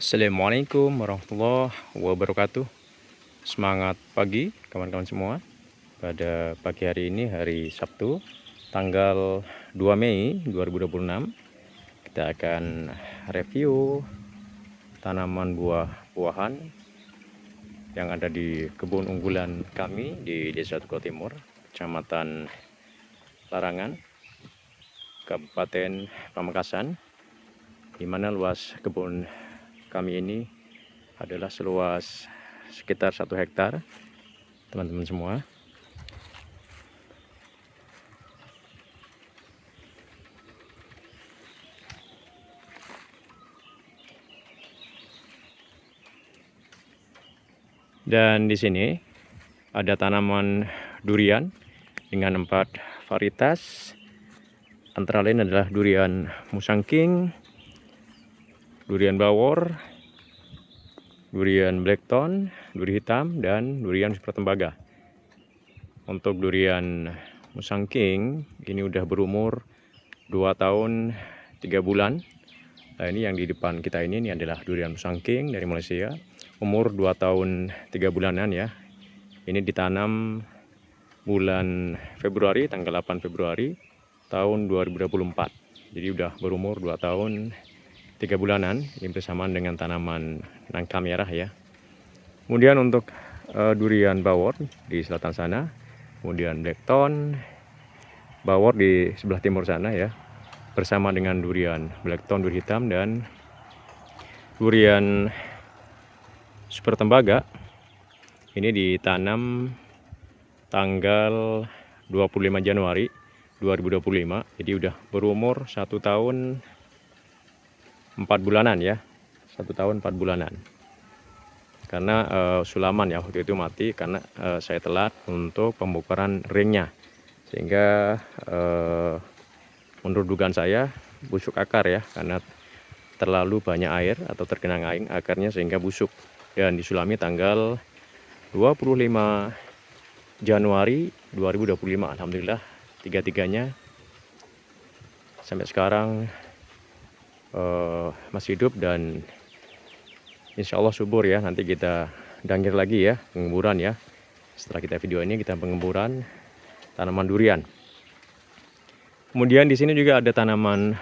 Assalamualaikum warahmatullahi wabarakatuh. Semangat pagi kawan-kawan semua. Pada pagi hari ini, hari Sabtu, tanggal 2 Mei 2026, kita akan review tanaman buah-buahan yang ada di kebun unggulan kami di Desa Tugu Timur, Kecamatan Larangan, Kabupaten Pamekasan, di mana luas kebun kami ini adalah seluas sekitar 1 hektar, teman-teman semua. Dan di sini ada tanaman durian dengan 4 varietas. Antara lain adalah durian musangking, durian bawor, durian blackthorn, duri hitam, dan durian super tembaga. Untuk durian musangking ini udah berumur 2 tahun 3 bulan. Nah, ini yang di depan kita ini adalah durian musangking dari Malaysia, umur 2 tahun 3 bulanan ya. Ini ditanam bulan Februari, tanggal 8 Februari tahun 2024. Jadi udah berumur 2 tahun 3 bulanan. Ini bersamaan dengan tanaman nangka merah ya. Kemudian untuk durian bawor di selatan sana, kemudian blackthorn bawor di sebelah timur sana ya, bersama dengan durian blackthorn, duri hitam, dan durian super tembaga. Ini ditanam tanggal 25 Januari 2025. Jadi udah berumur 1 tahun 4 bulanan ya. 1 tahun 4 bulanan. Karena sulaman ya waktu itu mati karena saya telat untuk pembukaran ringnya. Sehingga menurut dugaan saya busuk akar ya, karena terlalu banyak air atau tergenang air akarnya sehingga busuk. Dan disulami tanggal 25 Januari 2025. Alhamdulillah tiga-tiganya sampai sekarang masih hidup dan insya Allah subur ya. Nanti kita dangir lagi ya, pengemburan ya. Setelah kita video ini kita pengemburan tanaman durian. Kemudian di sini juga ada tanaman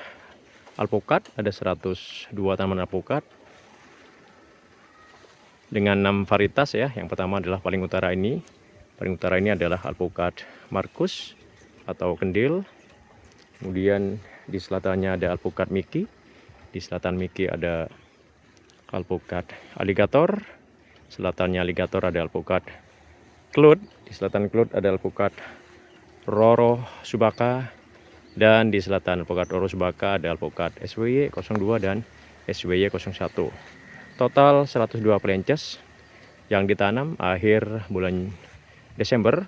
alpukat, ada 102 tanaman alpukat dengan 6 varietas ya. Yang pertama adalah paling utara ini. Paling utara ini adalah alpukat Marcus atau kendil. Kemudian di selatannya ada alpukat Mickey. Di selatan Mickey ada alpukat alligator. Selatannya alligator ada alpukat Cloud. Di selatan Cloud ada alpukat Roro Subaka. Dan di selatan alpukat Roro Subaka ada alpukat SWY 02 dan SWY 01. Total 102 plences yang ditanam akhir bulan Desember,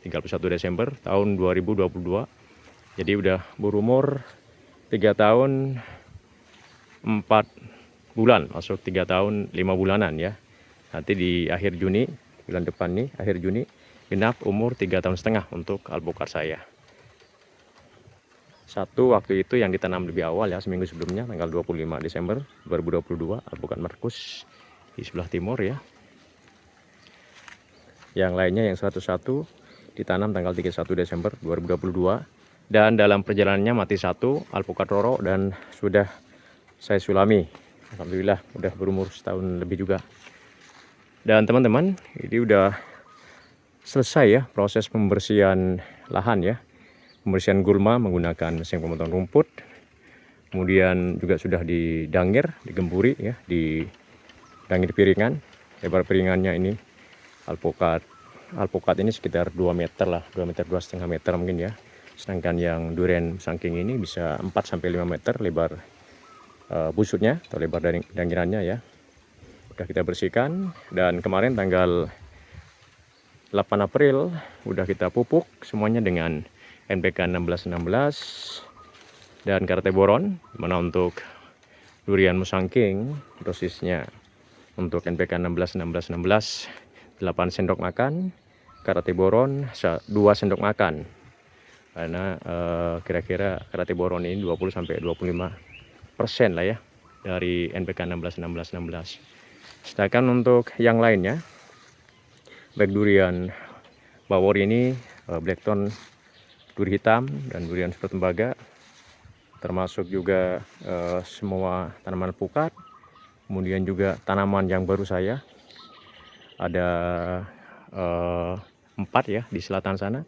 31 Desember tahun 2022. Jadi udah berumur 3 tahun 4 bulan, masuk 3 tahun 5 bulanan ya. Nanti di akhir Juni, bulan depan nih, akhir Juni, genap umur 3 tahun setengah untuk alpukat saya. Satu waktu itu yang ditanam lebih awal ya, seminggu sebelumnya, tanggal 25 Desember 2022, alpukat Marcus di sebelah timur ya. Yang lainnya yang 101 ditanam tanggal 31 Desember 2022. Dan dalam perjalanannya mati 1 alpukat Roro dan sudah saya sulami. Alhamdulillah udah berumur setahun lebih juga. Dan teman-teman, ini udah selesai ya proses pembersihan lahan ya. Pembersihan gulma menggunakan mesin pemotong rumput. Kemudian juga sudah didangir, digemburi ya, didangir piringan. Lebar piringannya ini alpukat ini sekitar 2 meter lah, 2 meter 2,5 meter mungkin ya. Sedangkan yang durian musangking ini bisa 4 sampai 5 meter lebar busutnya atau lebar dari dangirannya ya. Udah kita bersihkan dan kemarin tanggal 8 April udah kita pupuk semuanya dengan NPK 1616 dan karate boron. Mana untuk durian musangking dosisnya untuk NPK 16 8 sendok makan, karate boron 2 sendok makan. Karena kira-kira karate boron ini 20 sampai 25% lah ya dari NPK 16. Sedangkan untuk yang lainnya, baik durian bawor ini, blackthorn duri hitam dan durian super tembaga, termasuk juga semua tanaman alpukat. Kemudian juga tanaman yang baru saya ada 4 ya di selatan sana.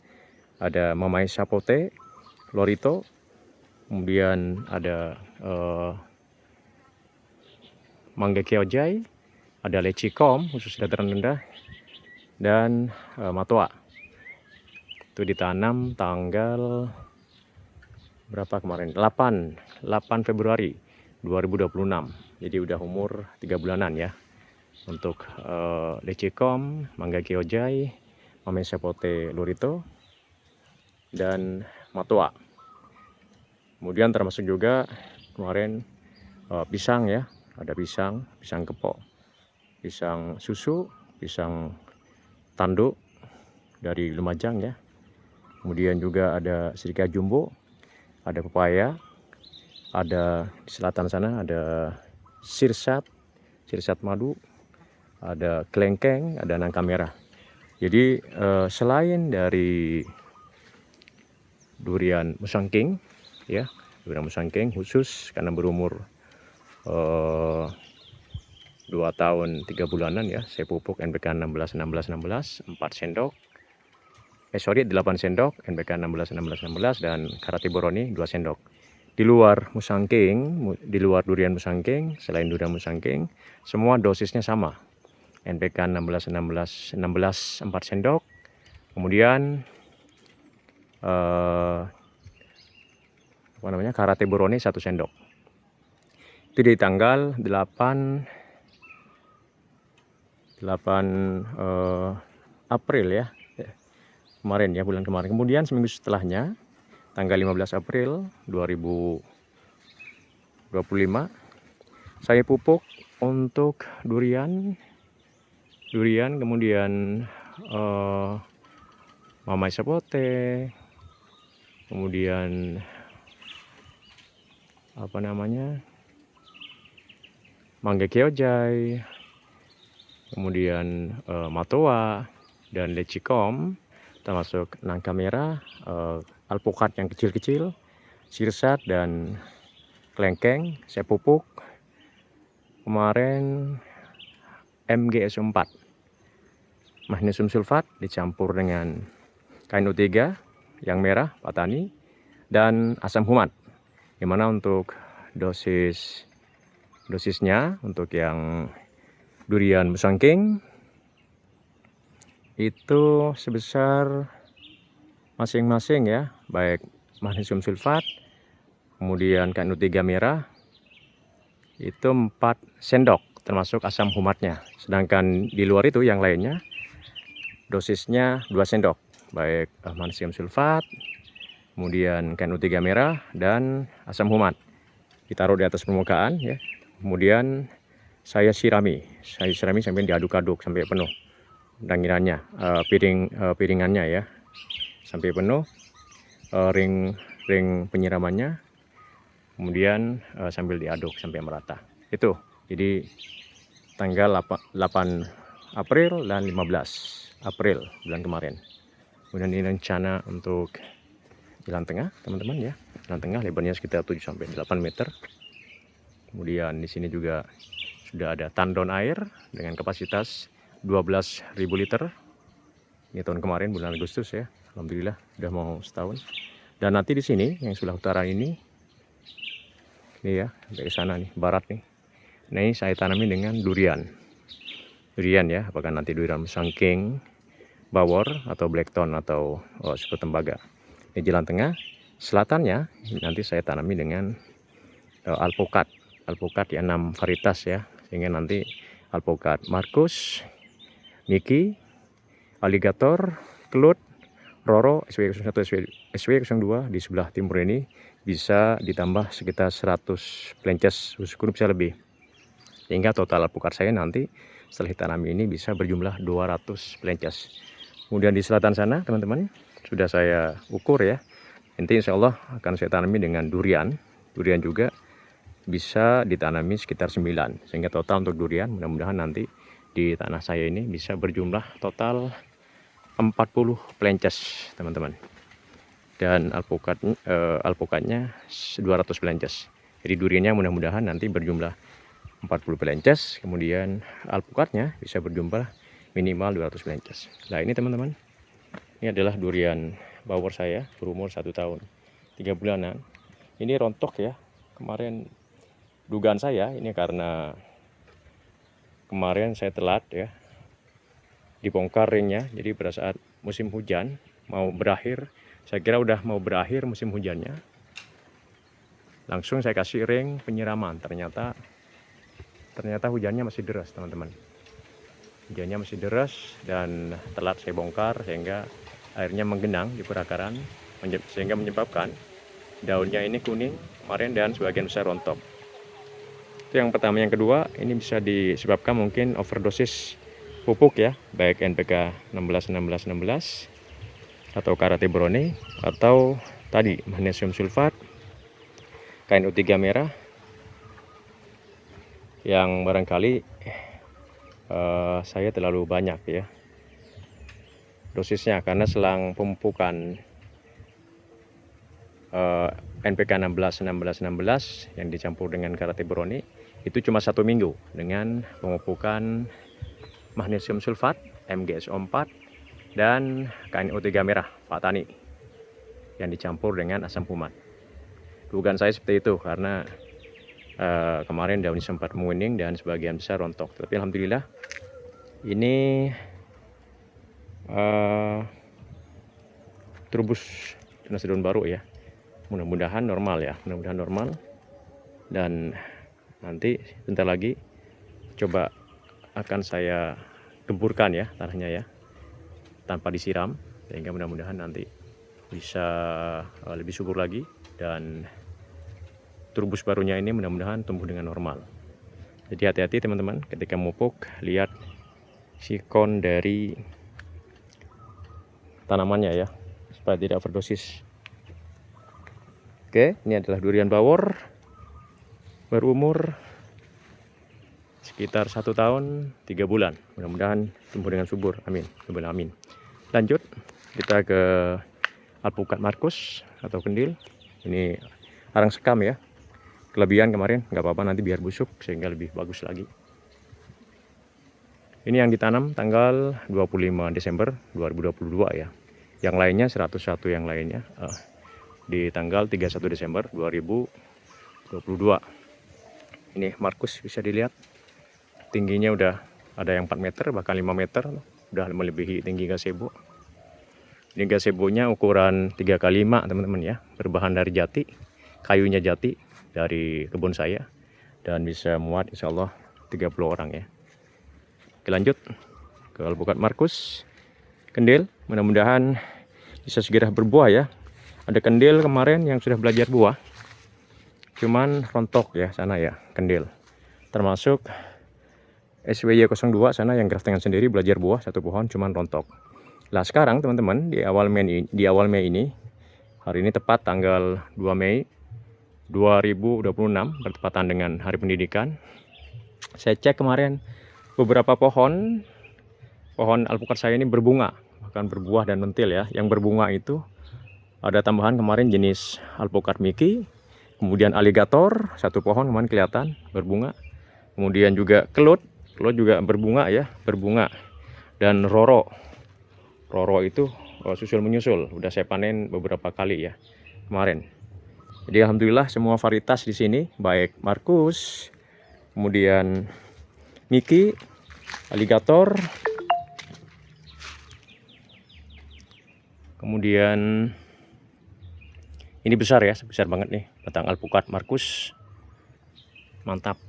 Ada Mamai sapote, lorito, kemudian ada mangga keojai, ada lecicom khusus dataran rendah, dan matoa. Itu ditanam tanggal berapa kemarin? 8 Februari 2026. Jadi udah umur 3 bulanan ya. Untuk lecicom, mangga keojai, Mamai sapote, lorito, dan matoa. Kemudian termasuk juga kemarin pisang ya, ada pisang kepok, pisang susu, pisang tanduk dari Lumajang ya. Kemudian juga ada sirika jumbo, ada pepaya, ada di selatan sana ada sirsat madu, ada kelengkeng, ada nangka merah. Jadi selain dari durian musangking ya, durian musangking khusus karena berumur 2 tahun 3 bulanan ya, saya pupuk NPK 16 4 sendok, 8 sendok NPK 16 dan Karatiboroni 2 sendok. Di luar musangking, di luar durian musangking, selain durian musangking, semua dosisnya sama, NPK 16 4 sendok. Kemudian Karatiboroni 1 sendok. Itu di tanggal 8 April ya, kemarin ya, bulan kemarin. Kemudian seminggu setelahnya, tanggal 15 April 2025, saya pupuk untuk durian, kemudian Mamai sapote, kemudian mangga keojai, kemudian matoa dan lecicom, termasuk nangka merah, alpukat yang kecil-kecil, sirsat dan kelengkeng. Saya pupuk kemarin MgSO 4, magnesium sulfat dicampur dengan KNO3 yang merah Patani, dan asam humat. Gimana untuk dosisnya untuk yang durian musangking itu sebesar masing-masing ya, baik magnesium sulfat, kemudian KNO3 merah itu 4 sendok termasuk asam humatnya. Sedangkan di luar itu yang lainnya dosisnya 2 sendok, baik magnesium sulfat, kemudian KNO3 merah dan asam humat. Ditaruh di atas permukaan ya. Kemudian saya sirami sampai diaduk-aduk sampai penuh dangirannya, piringannya ya, sampai penuh ring penyiramannya. Kemudian sambil diaduk sampai merata. Itu jadi tanggal 8 April dan 15 April bulan kemarin. Kemudian ini rencana untuk jalan tengah teman-teman ya. Jalan tengah lebarnya sekitar 7-8 meter. Kemudian di sini juga sudah ada tandon air dengan kapasitas 12.000 liter. Ini tahun kemarin bulan Agustus ya. Alhamdulillah sudah mau setahun. Dan nanti di sini yang sebelah utara ini ya, dari sana nih, barat nih. Nah, ini saya tanami dengan durian ya, apakah nanti durian musangking, bawor atau blackthorn atau super tembaga. Ini jalan tengah. Selatannya nanti saya tanami dengan alpukat ya, 6 varietas ya, sehingga nanti alpukat Markus, Niki, Alligator, Kelut, Roro, SW01, SW02 di sebelah timur ini bisa ditambah sekitar 100 plences, syukur bisa lebih. Sehingga total alpukat saya nanti setelah ditanami ini bisa berjumlah 200 plences. Kemudian di selatan sana teman-teman sudah saya ukur ya. Nanti insya Allah akan saya tanami dengan durian juga bisa ditanami sekitar 9, sehingga total untuk durian mudah-mudahan nanti di tanah saya ini bisa berjumlah total 40 plences teman-teman, dan alpukatnya 200 plences. Jadi duriannya mudah-mudahan nanti berjumlah 40 plences, kemudian alpukatnya bisa berjumlah minimal 200 plences. Nah ini teman-teman, ini adalah durian bawor saya berumur 1 tahun 3 bulanan. Ini rontok ya. Kemarin dugaan saya ini karena kemarin saya telat ya dibongkar ringnya. Jadi pada saat musim hujan mau berakhir, saya kira udah mau berakhir musim hujannya, langsung saya kasih ring penyiraman. Ternyata hujannya masih deras teman-teman. Hujannya masih deras dan telat saya bongkar sehingga airnya menggenang di perakaran, sehingga menyebabkan daunnya ini kuning kemarin dan sebagian besar rontok. Itu yang pertama. Yang kedua, ini bisa disebabkan mungkin overdosis pupuk ya, baik NPK 16 atau Karate Brone, atau tadi magnesium sulfat, KNO3 merah, yang barangkali saya terlalu banyak ya dosisnya, karena selang pemupukan NPK 16 yang dicampur dengan Karate Brone itu cuma 1 minggu dengan pemupukan magnesium sulfat, MgSO4 dan KNO3 merah Pak Tani yang dicampur dengan asam fumat. Dugaan saya seperti itu karena kemarin daunnya sempat menguning dan sebagian besar rontok. Tapi alhamdulillah ini Trubus tunas daun baru ya. Mudah-mudahan normal ya, mudah-mudahan normal. Dan nanti bentar lagi coba akan saya gemburkan ya tanahnya ya, tanpa disiram, sehingga mudah-mudahan nanti bisa lebih subur lagi dan turbus barunya ini mudah-mudahan tumbuh dengan normal. Jadi hati-hati teman-teman ketika memupuk, lihat sikon dari tanamannya ya, supaya tidak overdosis. Oke, ini adalah durian bawor berumur sekitar 1 tahun 3 bulan. Mudah-mudahan tumbuh dengan subur, amin, amin. Lanjut kita ke alpukat Markus atau kendil. Ini arang sekam ya, kelebihan kemarin, nggak apa-apa, nanti biar busuk sehingga lebih bagus lagi. Ini yang ditanam tanggal 25 Desember 2022 ya. Yang lainnya 101 yang lainnya di tanggal 31 Desember 2022. Ini Markus bisa dilihat tingginya udah ada yang 4 meter bahkan 5 meter, udah melebihi tinggi gazebo. Ini gazebonya ukuran 3x5 teman-teman ya, berbahan dari jati, kayunya jati dari kebun saya, dan bisa muat insya Allah 30 orang ya. Oke, lanjut ke alpukat Markus kendil, mudah-mudahan bisa segera berbuah ya. Ada kendil kemarin yang sudah belajar buah, cuman rontok ya sana ya kendil, termasuk SWY02 sana yang graftingan sendiri belajar buah 1 pohon cuman rontok. Nah sekarang teman-teman di awal Mei ini, hari ini tepat tanggal 2 Mei 2026 bertepatan dengan Hari Pendidikan, saya cek kemarin beberapa pohon alpukat saya ini berbunga, bahkan berbuah dan mentil ya. Yang berbunga itu ada tambahan kemarin jenis alpukat Miki, kemudian aligator 1 pohon kemarin kelihatan berbunga, kemudian juga kelut juga berbunga ya, dan roro itu susul menyusul, udah saya panen beberapa kali ya kemarin. Jadi alhamdulillah semua varietas di sini, baik Markus, kemudian Miki, aligator, kemudian ini besar ya, besar banget nih batang alpukat Markus, mantap.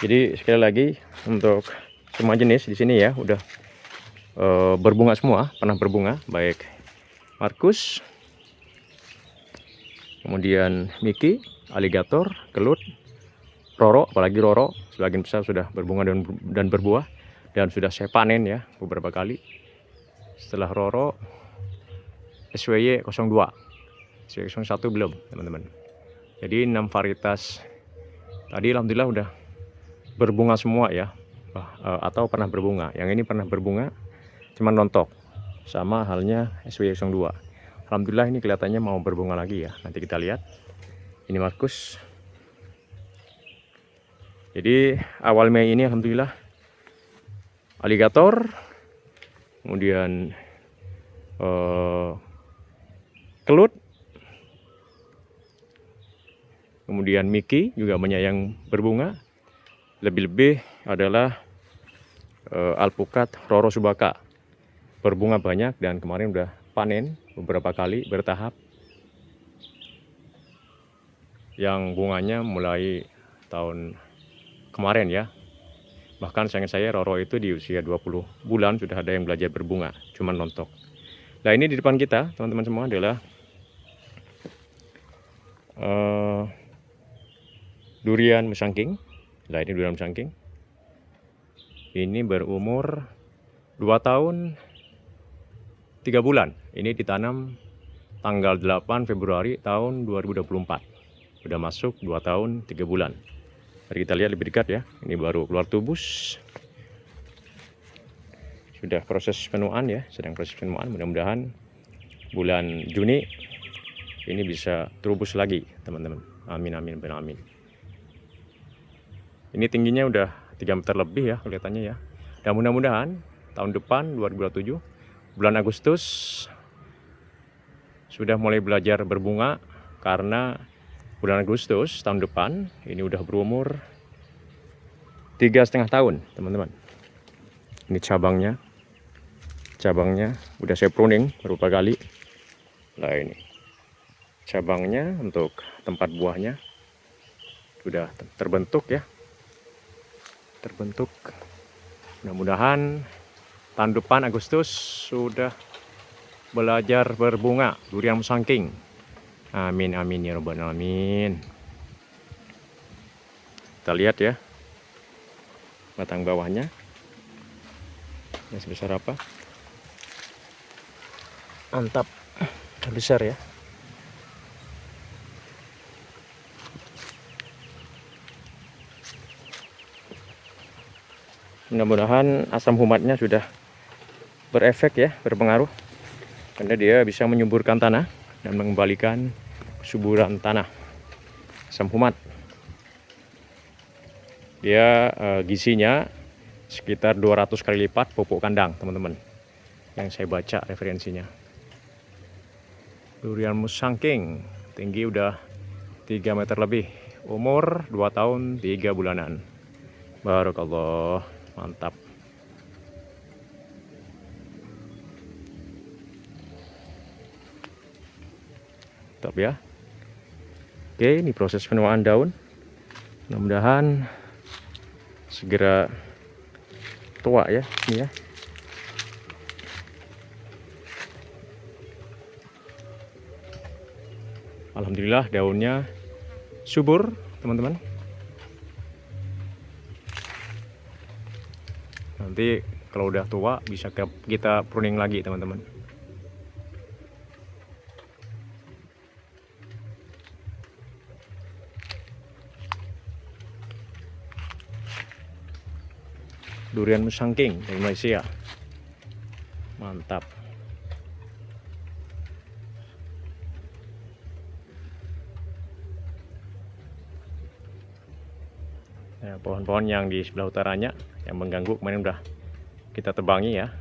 Jadi sekali lagi untuk semua jenis di sini ya udah berbunga semua, pernah berbunga, baik Markus, kemudian Miki, aligator, kelut, roro, apalagi roro sebagian besar sudah berbunga dan berbuah dan sudah saya panen ya beberapa kali. Setelah roro SWY02, SWY01 belum teman-teman. Jadi 6 varietas tadi alhamdulillah udah berbunga semua ya, atau pernah berbunga. Yang ini pernah berbunga, cuman rontok. Sama halnya SW02. Alhamdulillah ini kelihatannya mau berbunga lagi ya. Nanti kita lihat. Ini Markus. Jadi awal Mei ini alhamdulillah aligator, kemudian kelut, kemudian Miki juga banyak yang berbunga. Lebih-lebih adalah alpukat Roro Subaka berbunga banyak, dan kemarin udah panen beberapa kali bertahap. Yang bunganya mulai tahun kemarin ya. Bahkan saya Roro itu di usia 20 bulan sudah ada yang belajar berbunga, cuman rontok. Nah ini di depan kita teman-teman semua adalah durian Musangking. Nah ini durian Musangking. Ini berumur 2 tahun 3 bulan. Ini ditanam tanggal 8 Februari tahun 2024. Sudah masuk 2 tahun 3 bulan. Mari kita lihat lebih dekat ya. Ini baru keluar tubus. Sudah proses penuaan ya, sedang proses penuaan. Mudah-mudahan bulan Juni ini bisa terubus lagi, teman-teman. Amin amin amin. Ini tingginya udah 3 meter lebih ya kelihatannya ya. Dan mudah-mudahan tahun depan 2027 bulan Agustus sudah mulai belajar berbunga, karena bulan Agustus tahun depan ini udah berumur 3,5 tahun, teman-teman. Ini cabangnya udah saya pruning beberapa kali. Nah ini cabangnya untuk tempat buahnya sudah terbentuk ya, terbentuk. Mudah-mudahan tahun depan Agustus sudah belajar berbunga durian Musangking. Amin amin ya robbal alamin. Kita lihat ya batang bawahnya yang sebesar apa. Mantap, besar ya. Mudah-mudahan asam humatnya sudah berefek ya, berpengaruh, karena dia bisa menyuburkan tanah dan mengembalikan kesuburan tanah. Asam humat dia gizinya sekitar 200 kali lipat pupuk kandang, teman-teman, yang saya baca referensinya. Durian Musangking tinggi udah 3 meter lebih, umur 2 tahun 3 bulanan. Barakallah, mantap. Mantap ya. Oke, ini proses penuaan daun. Mudah-mudahan segera tua ya ini ya. Alhamdulillah daunnya subur, teman-teman. Nanti kalau udah tua bisa kita pruning lagi, teman-teman. Durian Musangking dari Malaysia. Mantap. Ya, pohon-pohon yang di sebelah utaranya yang mengganggu kemarin udah kita tebangi ya,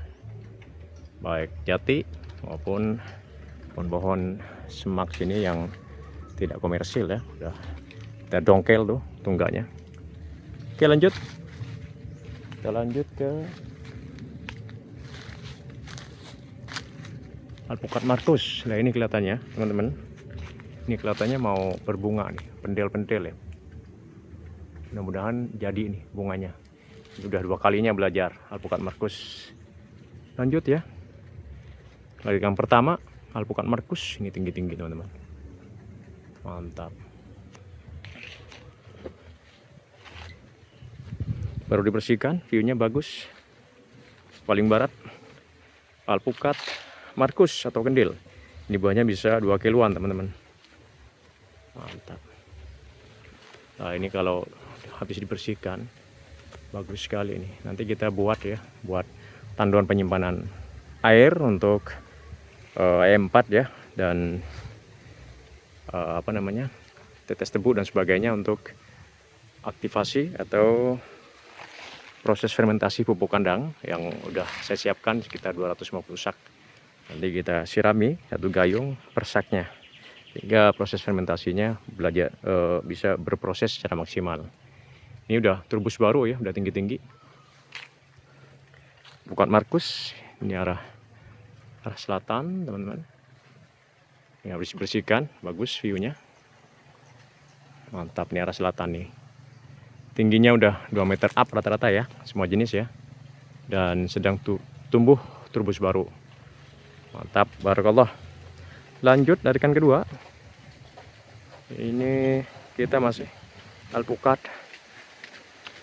baik jati maupun pohon-pohon semak sini yang tidak komersil ya, udah kita dongkel tuh tunggaknya. Oke, lanjut. Kita lanjut ke alpukat Markus. Nah ini kelihatannya, teman-teman, ini kelihatannya mau berbunga nih, pendel-pendel ya. Mudah-mudahan jadi nih bunganya. Sudah 2 kalinya belajar alpukat Markus. Lanjut ya. Lagi yang pertama alpukat Markus, ini tinggi-tinggi, teman-teman. Mantap. Baru dibersihkan, view-nya bagus. Paling barat alpukat Markus atau kendil. Ini buahnya bisa 2 kiloan, teman-teman. Mantap. Nah ini kalau habis dibersihkan bagus sekali ini. Nanti kita buat ya, buat tanduan penyimpanan air untuk E4 ya, dan apa namanya, tetes tebu dan sebagainya untuk aktivasi atau proses fermentasi pupuk kandang yang udah saya siapkan sekitar 250 sak. Nanti kita sirami 1 gayung per saknya sehingga proses fermentasinya bisa berproses secara maksimal. Ini udah turbus baru ya, udah tinggi-tinggi. Bukan Markus, ini arah selatan teman-teman. Ini harus dibersihkan, bagus view-nya. Mantap nih arah selatan nih. Tingginya udah 2 meter up rata-rata ya, semua jenis ya. Dan sedang tumbuh turbus baru. Mantap, barakallah. Lanjut dari kan kedua. Ini kita masih alpukat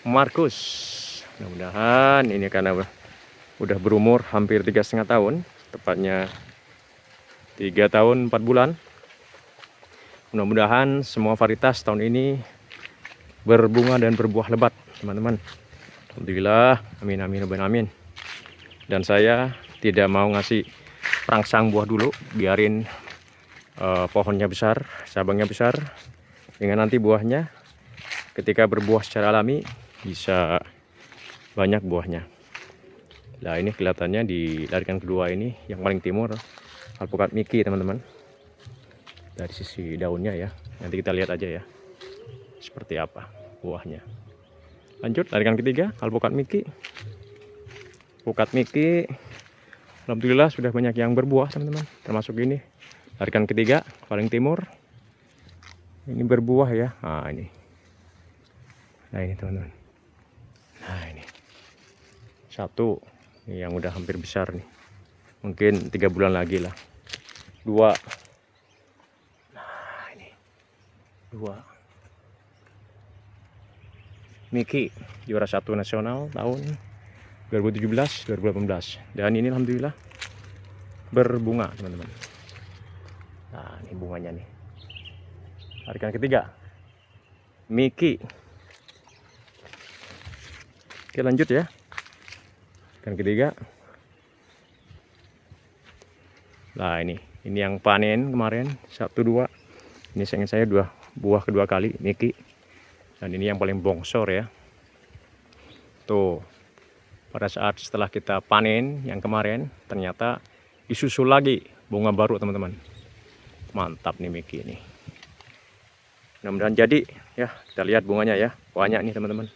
Markus. Mudah-mudahan ini karena udah berumur hampir 3,5 tahun, tepatnya 3 tahun 4 bulan. Mudah-mudahan semua varietas tahun ini berbunga dan berbuah lebat, teman-teman. Alhamdulillah, amin amin amin. Dan saya tidak mau ngasih perangsang buah dulu, biarin pohonnya besar, cabangnya besar, dengan nanti buahnya ketika berbuah secara alami bisa banyak buahnya. Nah ini kelihatannya di larikan kedua ini yang paling timur alpukat Miki teman-teman. Dari sisi daunnya ya, nanti kita lihat aja ya seperti apa buahnya. Lanjut larikan ketiga alpukat Miki. Alpukat Miki alhamdulillah sudah banyak yang berbuah teman-teman, termasuk ini larikan ketiga paling timur. Ini berbuah ya. Nah ini teman-teman. Nah ini satu, ini yang udah hampir besar nih, mungkin 3 bulan lagi lah. 2, nah ini 2 Miki juara 1 nasional tahun 2017-2018, dan ini alhamdulillah berbunga teman-teman. Nah ini bunganya nih. Larikan ketiga Miki. Oke lanjut ya. Larikan ketiga. Nah ini yang panen kemarin 1, 2. Ini saya 2 buah kedua kali Miki. Dan ini yang paling bongsor ya. Tuh. Pada saat setelah kita panen yang kemarin, ternyata disusul lagi bunga baru teman-teman. Mantap nih Miki ini. Mudah-mudahan jadi ya, kita lihat bunganya ya. Banyak nih teman-teman.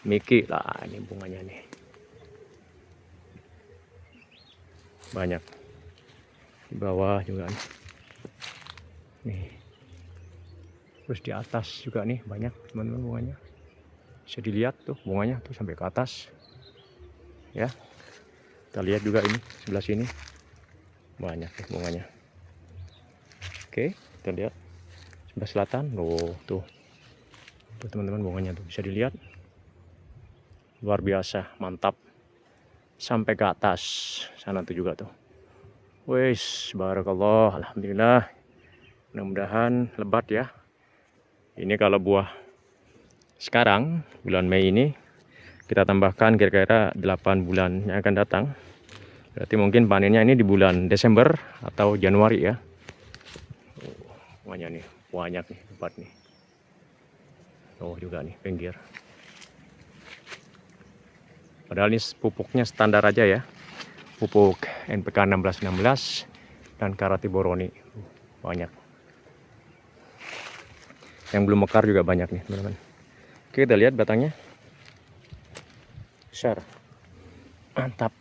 Miki lah, ini bunganya nih. Banyak. Di bawah juga nih. Nih. Terus di atas juga nih banyak teman-teman bunganya. Bisa dilihat tuh bunganya tuh sampai ke atas. Ya. Kita lihat juga ini sebelah sini. Banyak nih bunganya. Oke, kita lihat sebelah selatan. Loh, tuh teman-teman bunganya tuh bisa dilihat. Luar biasa, mantap. Sampai ke atas sana tuh juga tuh. Wes, barakallah, alhamdulillah. Mudah-mudahan lebat ya. Ini kalau buah sekarang bulan Mei ini kita tambahkan kira-kira 8 bulan yang akan datang. Berarti mungkin panennya ini di bulan Desember atau Januari ya. Banyak nih, banyak nih lebat nih. Oh juga nih pinggir. Padahal ini pupuknya standar aja ya. Pupuk NPK 1616 dan Karati Boroni. Banyak. Yang belum mekar juga banyak nih teman-teman. Oke, kita lihat batangnya. Besar. Mantap.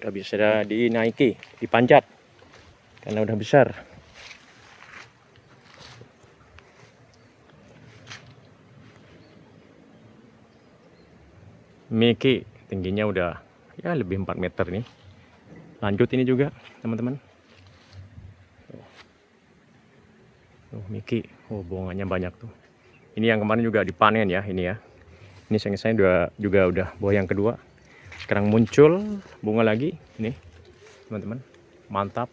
Udah bisa dinaiki, dipanjat. Karena udah besar. Miki tingginya udah ya lebih 4 meter nih. Lanjut ini juga teman-teman. Miki, bunganya banyak tuh. Ini yang kemarin juga dipanen ya ini ya. Ini saya juga udah buah yang kedua. Sekarang muncul bunga lagi ini teman-teman. Mantap.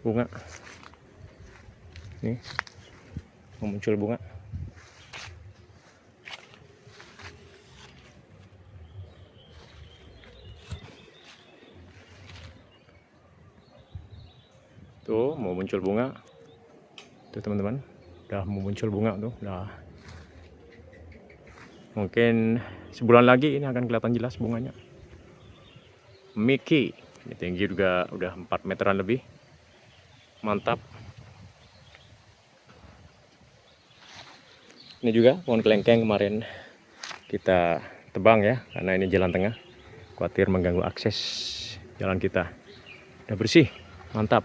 bunga. Nih, mau muncul bunga. Tuh, mau muncul bunga. Tuh teman-teman, udah mau muncul bunga tuh. Udah. Mungkin sebulan lagi ini akan kelihatan jelas bunganya. Mickey, ini tinggi juga udah 4 meteran lebih. Mantap. Ini juga pohon kelengkeng kemarin kita tebang ya, karena ini jalan tengah. Khawatir mengganggu akses jalan kita. Udah bersih, mantap.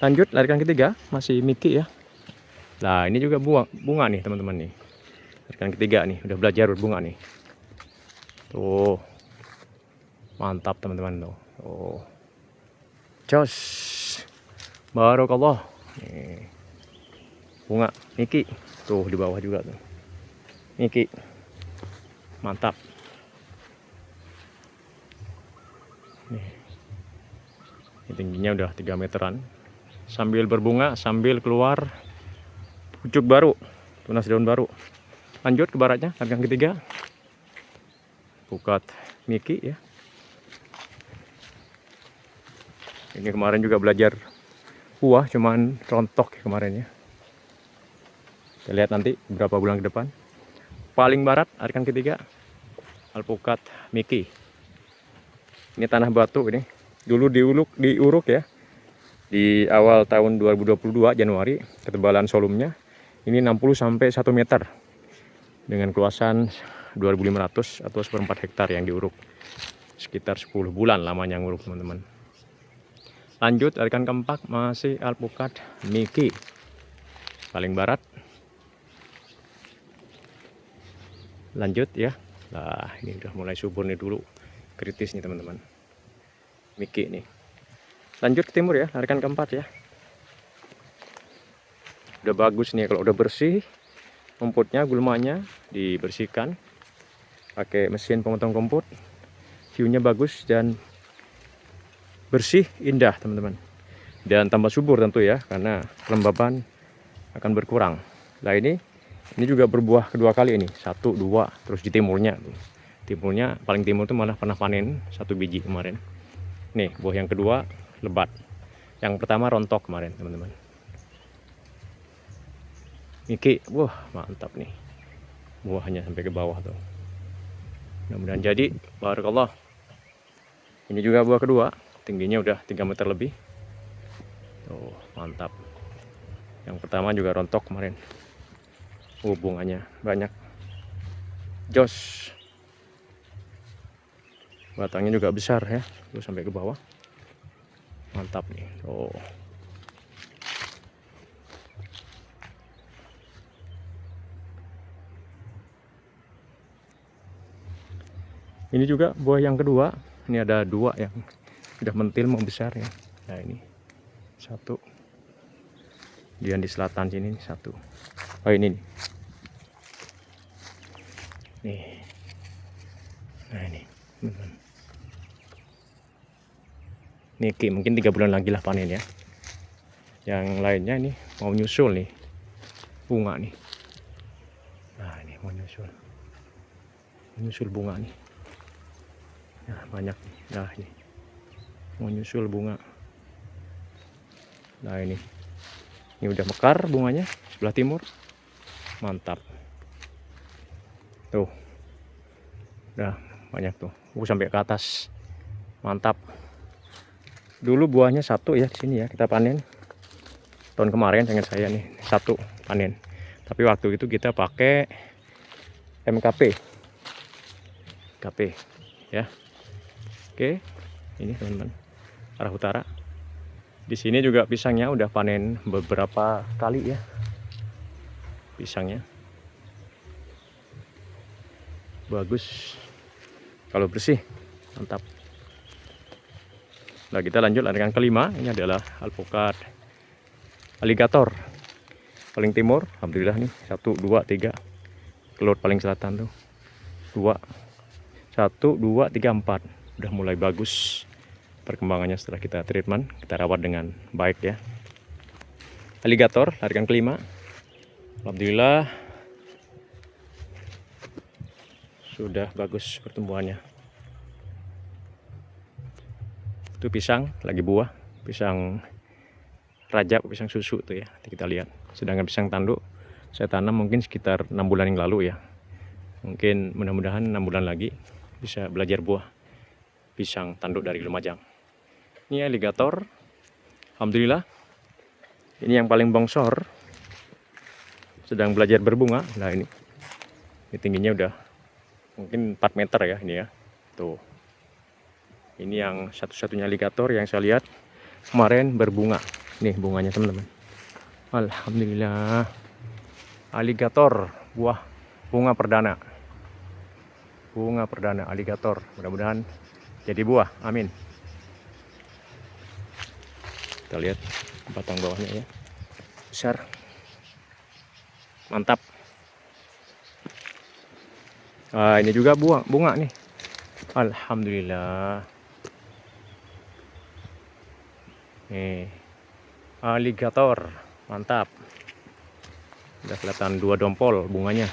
Lanjut larikan ketiga, masih Mickey ya. Nah ini juga bunga nih teman-teman nih. Larikan ketiga nih, udah belajar berbunga nih. Tuh, mantap teman-teman tuh. Oh, jos, barokallah. Nih, bunga Mickey tuh di bawah juga tuh. Mickey, mantap. Nih, ini tingginya udah 3 meteran. Sambil berbunga, sambil keluar pucuk baru, tunas daun baru. Lanjut ke baratnya, larikan ketiga. Pukat Mickey ya. Ini kemarin juga belajar buah, cuman rontok ya kemarin ya. Kita lihat nanti beberapa bulan ke depan. Paling barat, larikan ketiga, alpukat Mickey. Ini tanah batu ini. Dulu diuruk ya. Di awal tahun 2022 Januari, ketebalan solumnya ini 60 sampai 1 meter dengan keluasan 2.500 atau 1/4 hektar yang diuruk. Sekitar 10 bulan lamanya nguruk teman-teman. Lanjut larikan keempat, masih alpukat Mickey. Paling barat. Lanjut ya. Nah, ini udah mulai subur nih dulu. Kritis nih teman-teman. Mickey nih. Lanjut ke timur ya, larikan keempat ya. Udah bagus nih kalau udah bersih. Rumputnya, gulmanya dibersihkan pakai mesin pemotong rumput. View-nya bagus dan bersih, indah teman-teman. Dan tambah subur tentu ya, karena kelembaban akan berkurang. Nah ini juga berbuah kedua kali ini, 1, 2, terus di timurnya. Timurnya paling timur tuh malah pernah panen 1 biji kemarin. Nih buah yang kedua lebat. Yang pertama rontok kemarin teman-teman. Mickey, wah mantap nih. Buahnya sampai ke bawah tuh. Mudah-mudahan jadi, barakallah. Ini juga buah kedua, tingginya udah 3 meter lebih. Tuh, mantap. Yang pertama juga rontok kemarin. Bunganya banyak. Jos. Batangnya juga besar ya, tuh sampai ke bawah. Mantap nih. Oh. Ini juga buah yang kedua. Ini ada 2 yang sudah mentil mau besar ya. Nah ini 1. Dia di selatan sini 1. Oh ini nih. Nih. Nah ini. Niki mungkin 3 bulan lagi lah panen ya. Yang lainnya ini mau nyusul nih. Bunga nih. Nah ini mau nyusul. Nyusul bunga nih. Nah banyak nih. Nah ini. Mau nyusul bunga. Nah ini. Ini udah mekar bunganya sebelah timur. Mantap. Tuh. Udah banyak tuh. Sampai ke atas. Mantap. Dulu buahnya 1 ya di sini ya kita panen. Tahun kemarin ingat saya nih 1 panen. Tapi waktu itu kita pakai MKP. Ya. Oke. Ini teman-teman. Arah utara. Di sini juga pisangnya udah panen beberapa kali ya. Pisangnya. Bagus. Kalau bersih, mantap. Nah, kita lanjut larikan kelima. Ini adalah alpukat aligator. Paling timur, alhamdulillah nih 1, 2, 3. Keluar paling selatan tuh 2. 1, 2, 3, 4. Udah mulai bagus. perkembangannya setelah kita treatment, kita rawat dengan baik ya. Aligator larikan kelima, alhamdulillah sudah bagus pertumbuhannya. Itu pisang lagi buah, pisang raja, pisang susu tuh ya. Nanti kita lihat. Sedangkan pisang tanduk saya tanam mungkin sekitar 6 bulan yang lalu ya. Mungkin mudah-mudahan 6 bulan lagi bisa belajar buah pisang tanduk dari Lumajang. Ini aligator, alhamdulillah. Ini yang paling bongsor, sedang belajar berbunga. Nah ini tingginya udah mungkin 4 meter ya ini ya. Tuh. Ini yang satu-satunya aligator yang saya lihat kemarin berbunga. Nih bunganya teman-teman. Alhamdulillah. Aligator, buah bunga perdana. Bunga perdana aligator. Mudah-mudahan jadi buah. Amin. Kita lihat batang bawahnya ya. Besar. Mantap. Ini juga bunga nih. Alhamdulillah. Nih, aligator, mantap. Udah kelihatan 2 dompol bunganya.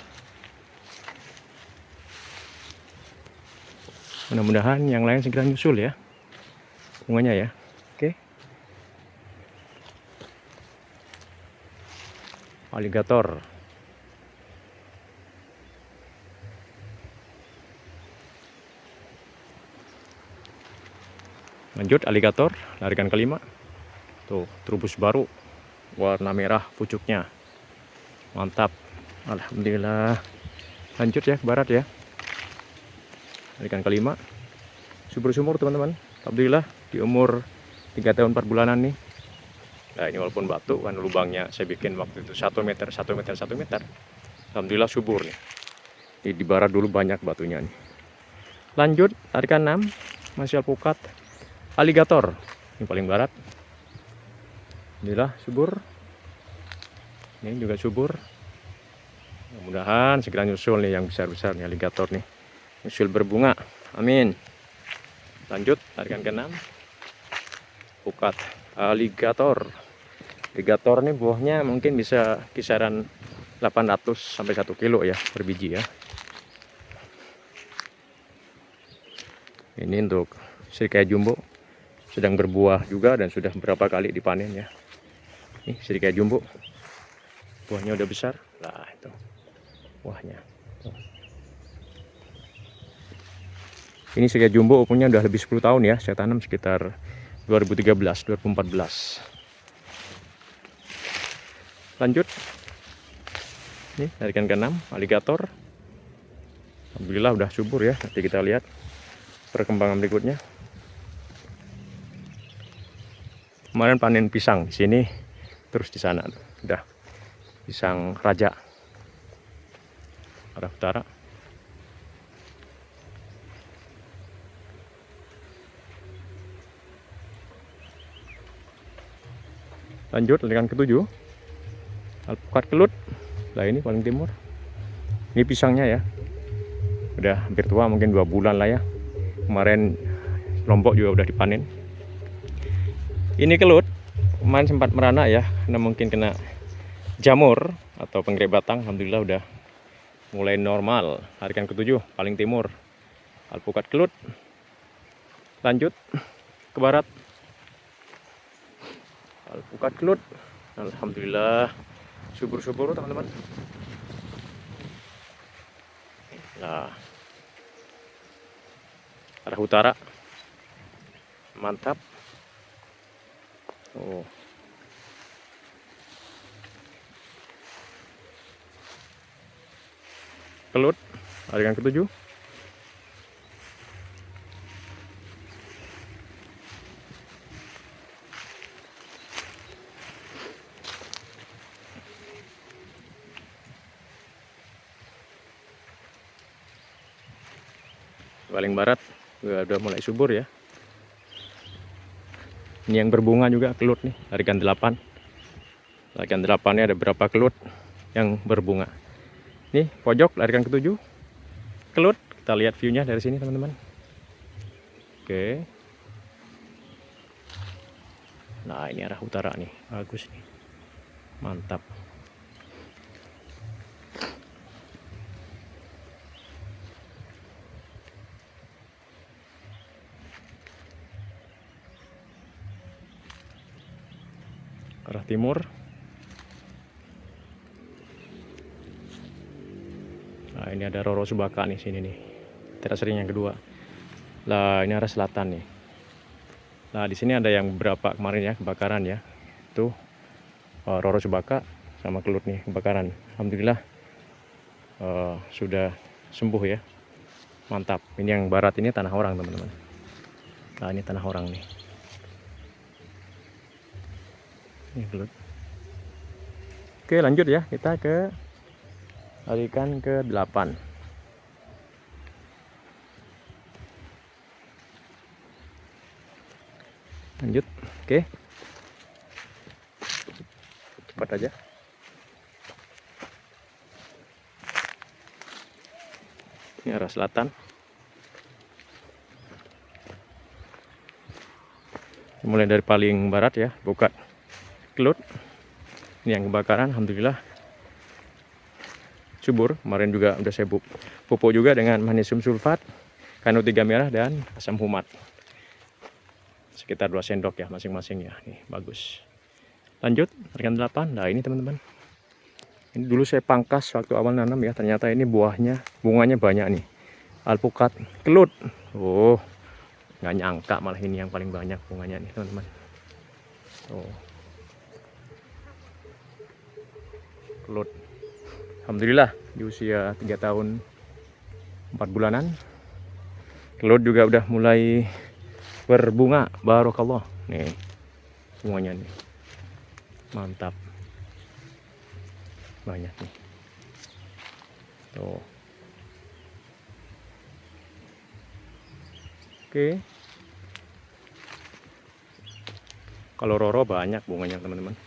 Mudah-mudahan yang lain segera nyusul ya, bunganya ya. Oke. Aligator. Lanjut aligator, larikan kelima. Tuh, trubus baru, warna merah pucuknya. Mantap. Alhamdulillah. Lanjut ya ke barat ya. Larikan kelima. Subur-sumur teman-teman. Alhamdulillah di umur 3 tahun 4 bulanan nih. Nah ini walaupun batu kan lubangnya saya bikin waktu itu 1 meter, 1 meter, 1 meter. Alhamdulillah subur nih. Ini di barat dulu banyak batunya nih. Lanjut larikan 6. Masih alpukat. Aligator. Ini paling barat. Alhamdulillah subur. Ini juga subur. Mudah-mudahan segera nyusul nih yang besar-besar nih aligator nih. Nyusul berbunga. Amin. Lanjut larikan ke-6. Pukat aligator. Aligator nih buahnya mungkin bisa kisaran 800 sampai 1 kilo ya per biji ya. Ini untuk Srikaya jumbo. Sedang berbuah juga dan sudah beberapa kali dipanen ya. Nih Srikaya jumbo. Buahnya udah besar. Nah itu buahnya. Tuh. Ini Srikaya jumbo umurnya udah lebih 10 tahun ya. Saya tanam sekitar 2013, 2014. Lanjut. Ini larikan ke-6 aligator. Alhamdulillah udah subur ya. Nanti kita lihat perkembangan berikutnya. Kemarin panen pisang di sini, terus di sana udah pisang raja arah utara. Lanjut larikan ke-7 alpukat kelut. Nah ini paling timur. Ini pisangnya ya, udah hampir tua, mungkin 2 bulan lah ya. Kemarin lombok juga udah dipanen. Ini kelut kemarin sempat merana ya, karena mungkin kena jamur atau penggerak batang. Alhamdulillah udah mulai normal. Larikan ke-7 paling timur alpukat kelut. Lanjut ke barat alpukat kelut. Alhamdulillah subur-subur teman-teman. Nah arah utara mantap. Oh kelut larikan ke-7. Paling barat udah mulai subur ya. Ini yang berbunga juga kelut nih, larikan 8. Larikan 8-nya ada berapa kelut yang berbunga. Nih pojok larikan ke-7 kelut. Kita lihat view-nya dari sini teman-teman. Oke. Nah ini arah utara nih, bagus nih, mantap. Arah timur. Nah ini ada Roro Subaka nih sini nih, teras ring yang kedua. Lah ini arah selatan nih. Nah di sini ada yang beberapa kemarin ya kebakaran ya, tuh Roro Subaka sama Kelut nih kebakaran. Alhamdulillah sudah sembuh ya, mantap. Ini yang barat ini tanah orang teman-teman. Nah ini tanah orang nih. Ini Kelut. Oke lanjut ya, kita ke tarikan ke 8. Lanjut, oke. Cepat aja. Ini arah selatan. Mulai dari paling barat ya, buka Kelut. Ini yang kebakaran, alhamdulillah subur. Kemarin juga udah saya pupuk juga dengan magnesium sulfat, KNO3 merah dan asam humat. Sekitar 2 sendok ya masing-masing ya. Nih bagus. Lanjut, rekan 8. Nah ini teman-teman. Ini dulu saya pangkas waktu awal nanam ya. Ternyata ini bunganya banyak nih. Alpukat Kelut. Oh, nggak nyangka malah ini yang paling banyak bunganya nih teman-teman. Oh, Kelut. Alhamdulillah di usia 3 tahun 4 bulanan Kelut juga udah mulai berbunga. Barokallah. Nih bunganya nih. Mantap. Banyak nih. Tuh. Oke. Kalau Roro banyak bunganya teman-teman.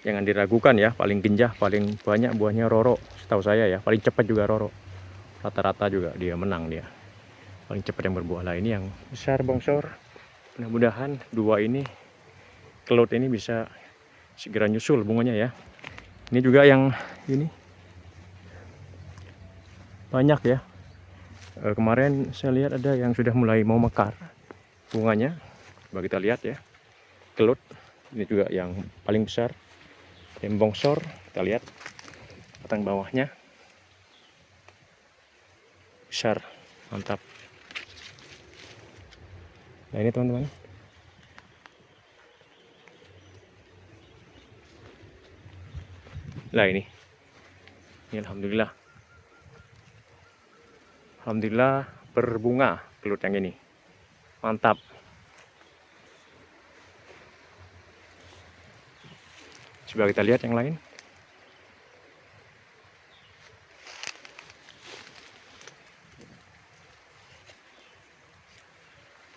Jangan diragukan ya, paling genjah, paling banyak buahnya Roro. Setahu saya ya, paling cepat juga Roro. Rata-rata juga dia menang dia. Paling cepat yang berbuah. Lah ini yang besar bongsor. Mudah-mudahan dua ini Kelut ini bisa segera nyusul bunganya ya. Ini juga yang ini banyak ya. Kemarin saya lihat ada yang sudah mulai mau mekar bunganya. Coba kita lihat ya. Kelut ini juga yang paling besar. Yang bongsor, kita lihat batang bawahnya besar, mantap. Nah ini teman-teman. Nah ini alhamdulillah. Alhamdulillah berbunga Kelut yang ini. Mantap. Coba kita lihat yang lain.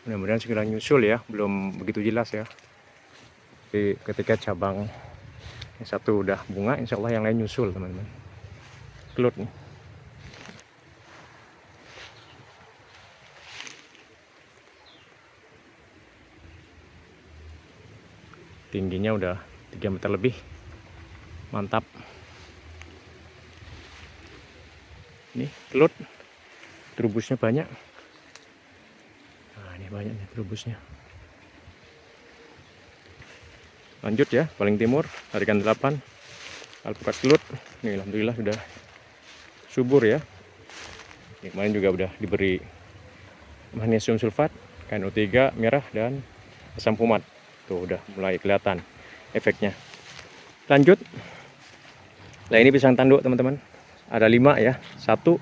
Mudah-mudahan segera nyusul ya, belum begitu jelas ya. Tapi ketika cabang yang satu udah bunga, insya Allah yang lain nyusul teman-teman. Kelut nih. Tingginya udah 3 meter lebih. Mantap. Nih Kelut, terubusnya banyak. Nah ini banyak nih terubusnya. Lanjut ya, paling timur tarikan 8 alpukat Kelut. Nih alhamdulillah sudah subur ya. Ini kemarin juga udah diberi magnesium sulfat, KNO3 merah dan asam humat. Tuh udah mulai kelihatan efeknya. Lanjut. Nah ini pisang tanduk teman-teman. Ada 5 ya. 1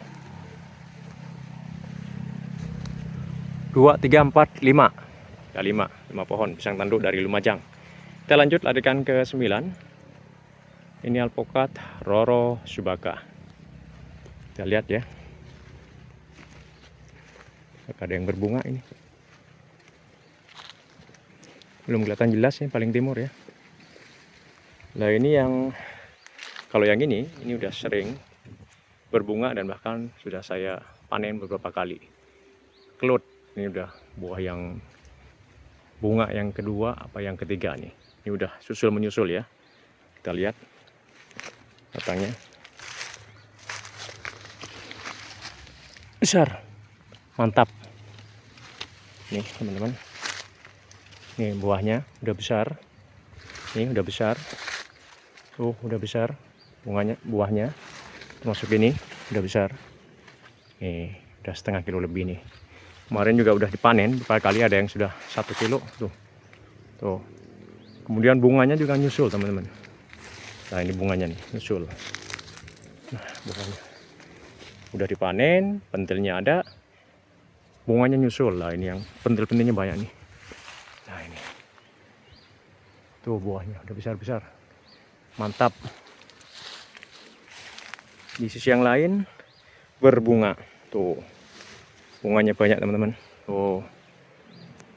2 3 4 5. Ya 5 pohon pisang tanduk dari Lumajang. Kita lanjut larikan ke 9. Ini alpukat Roro Subaka. Kita lihat ya. Ada yang berbunga ini. Belum kelihatan jelas nih paling timur ya. Nah ini yang kalau yang ini udah sering berbunga dan bahkan sudah saya panen beberapa kali. Kelut ini udah buah yang bunga yang kedua apa yang ketiga nih. Ini udah susul menyusul ya. Kita lihat batangnya. Besar. Mantap. Nih teman-teman. Nih buahnya udah besar. Nih udah besar. Tuh udah besar buahnya. Termasuk ini udah besar. Nih udah setengah kilo lebih nih. Kemarin juga udah dipanen, beberapa kali ada yang sudah 1 kilo tuh. Tuh. Kemudian bunganya juga nyusul teman-teman. Nah ini bunganya nih nyusul. Nah bunganya udah dipanen, pentilnya ada, bunganya nyusul. Lah ini yang pentil-pentilnya banyak nih. Nah ini tuh buahnya udah besar-besar, mantap. Di sisi yang lain berbunga tuh. Bunganya banyak teman-teman. Oh,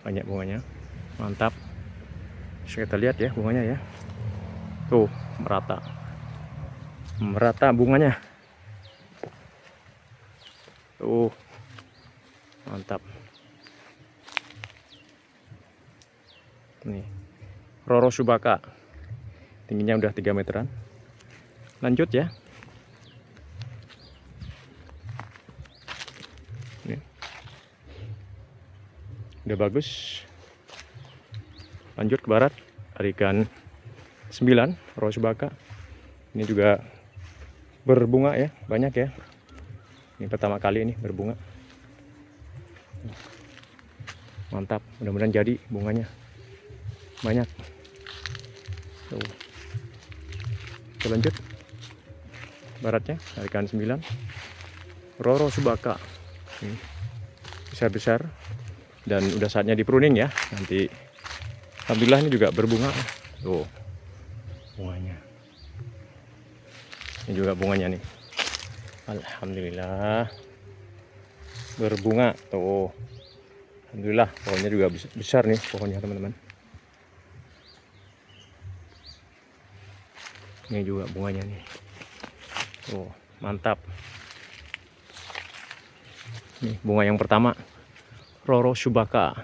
banyak bunganya. Mantap. Kita lihat ya bunganya ya. Tuh, merata. Merata bunganya. Tuh. Mantap. Nih. Roro Subaka. Tingginya udah 3 meteran. Lanjut ya. Udah bagus. Lanjut ke barat, Arikan 9 Roro Subaka. Ini juga berbunga ya, banyak ya. Ini pertama kali ini berbunga. Mantap, mudah-mudahan jadi bunganya banyak. Tuh. Kita lanjut baratnya, Arikan 9 Roro Subaka. Ini besar-besar. Dan udah saatnya di pruning ya. Nanti alhamdulillah ini juga berbunga. Tuh bunganya. Ini juga bunganya nih. Alhamdulillah berbunga. Tuh alhamdulillah pohonnya juga besar nih pohonnya teman-teman. Ini juga bunganya nih. Tuh mantap. Nih bunga yang pertama Roro Subaka.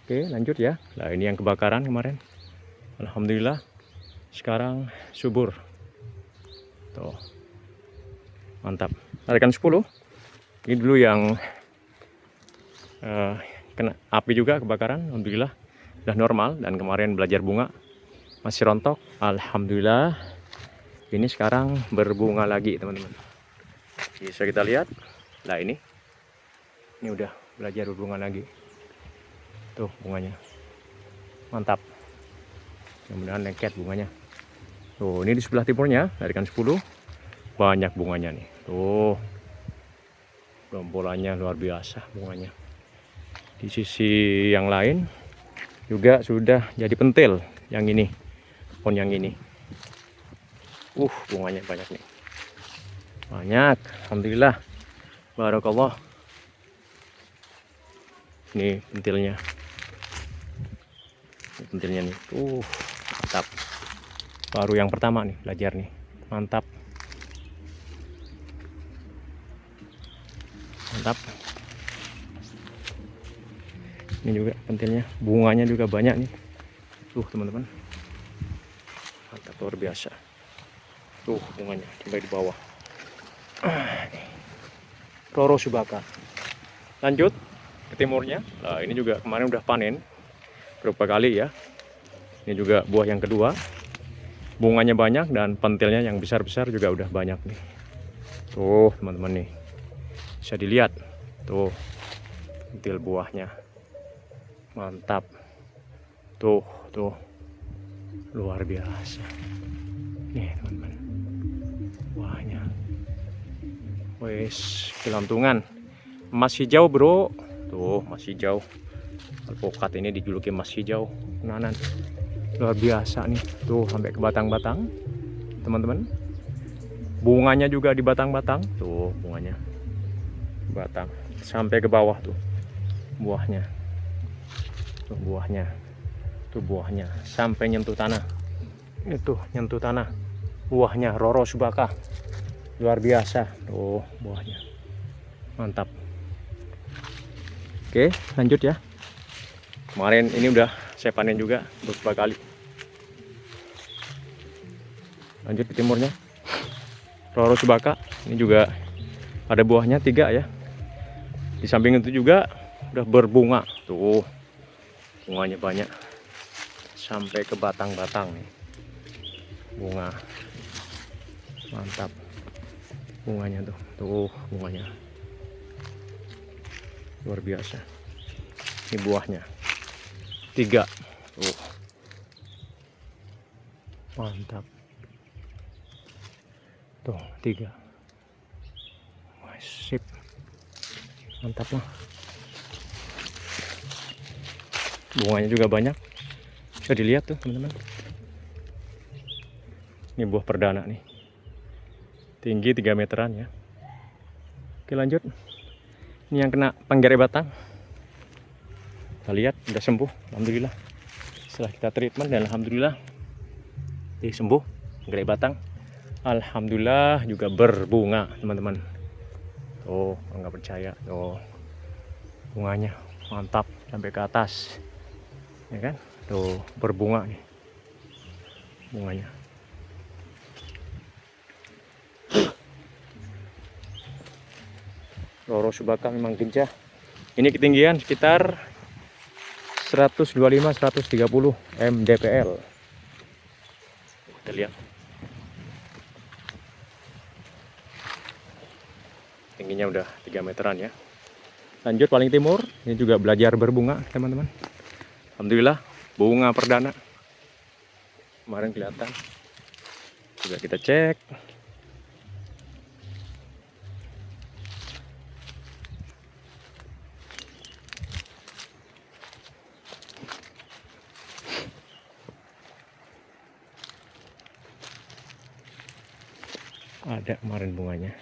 Oke lanjut ya. Nah ini yang kebakaran kemarin. Alhamdulillah sekarang subur. Tuh mantap. Arikan 10. Ini dulu yang kena api juga kebakaran. Alhamdulillah udah normal. Dan kemarin belajar bunga masih rontok. Alhamdulillah ini sekarang berbunga lagi teman-teman. Bisa kita lihat. Nah ini udah belajar berbunga lagi. Tuh bunganya mantap, mudah-mudahan lengket bunganya. Tuh ini di sebelah timurnya Arikan 10 banyak bunganya nih. Tuh rombolannya luar biasa bunganya. Di sisi yang lain juga sudah jadi pentil yang ini, pohon yang ini. Bunganya banyak nih, banyak. Alhamdulillah barakallah. Ini pentilnya. Ini pentilnya nih. Mantap. Baru yang pertama nih belajar nih. Mantap. Mantap. Ini juga pentilnya. Bunganya juga banyak nih. Tuh teman-teman. Mantap luar biasa. Tuh bunganya sampai di bawah. Roro Subaka. Lanjut ke timurnya. Nah ini juga kemarin udah panen berapa kali ya. Ini juga buah yang kedua. Bunganya banyak dan pentilnya yang besar-besar juga udah banyak nih. Tuh teman-teman nih. Bisa dilihat. Tuh pentil buahnya. Mantap. Tuh luar biasa. Nih teman-teman. Buahnya. Wes kelantungan. Emas hijau bro. Tuh masih jauh. Alpukat ini dijuluki emas hijau Nanan. Luar biasa nih. Tuh sampai ke batang-batang teman-teman. Bunganya juga di batang-batang. Tuh bunganya batang sampai ke bawah tuh buahnya. Tuh buahnya. Tuh buahnya sampai nyentuh tanah. Itu nyentuh tanah. Buahnya Roro Subaka. Luar biasa. Tuh buahnya. Mantap. Oke, lanjut ya. Kemarin ini udah saya panen juga beberapa kali. Lanjut ke timurnya, Roro Subaka. Ini juga ada buahnya 3 ya. Di samping itu juga udah berbunga. Tuh, bunganya banyak. Sampai ke batang-batang nih. Bunga. Mantap. Bunganya tuh. Tuh, bunganya. Luar biasa. Ini buahnya 3. Tuh. Mantap. Tuh, 3. Wah, sip. Mantap lah. Bunganya juga banyak. Bisa dilihat tuh, teman-teman. Ini buah perdana nih. Tinggi 3 meteran ya. Oke, lanjut. Ini yang kena penggere batang. Kita lihat udah sembuh, alhamdulillah. Setelah kita treatment dan alhamdulillah sembuh penggere batang. Alhamdulillah juga berbunga, teman-teman. Tuh, nggak percaya. Tuh, bunganya mantap sampai ke atas, ya kan? Tuh, berbunga nih bunganya. Roro Subaka memang gajah. Ini ketinggian sekitar 125-130 mdpl. Kita lihat. Tingginya udah 3 meteran ya. Lanjut paling timur, ini juga belajar berbunga, teman-teman. Alhamdulillah, bunga perdana. Kemarin kelihatan. Juga kita cek. Ada kemarin bunganya.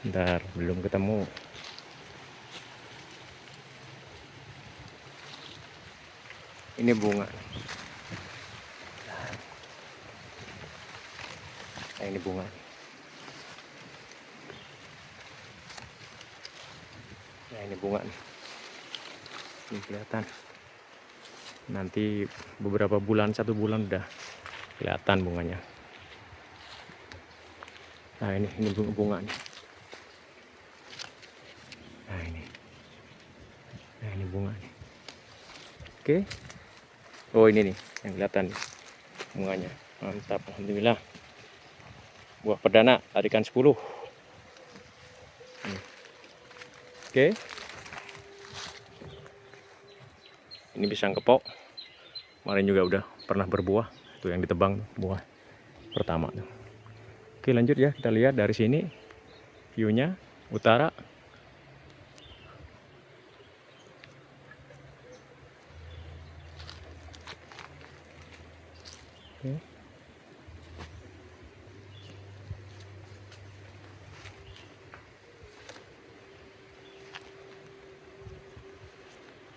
Bentar, belum ketemu. Ini bunga. Nah, ini bunga. Nah, ini bunga nih. Ini kelihatan. Nanti beberapa bulan, 1 bulan udah kelihatan bunganya. Nah, ini bunga nih. Nah, ini bunga nih. Oke. Oh, ini nih yang kelihatan nih bunganya. Mantap, alhamdulillah. Buah perdana tarikan 10. Oke. Ini pisang kepok. Kemarin juga udah pernah berbuah. Itu yang ditebang buah pertama tuh. Oke, lanjut ya, kita lihat dari sini view-nya utara. Oke.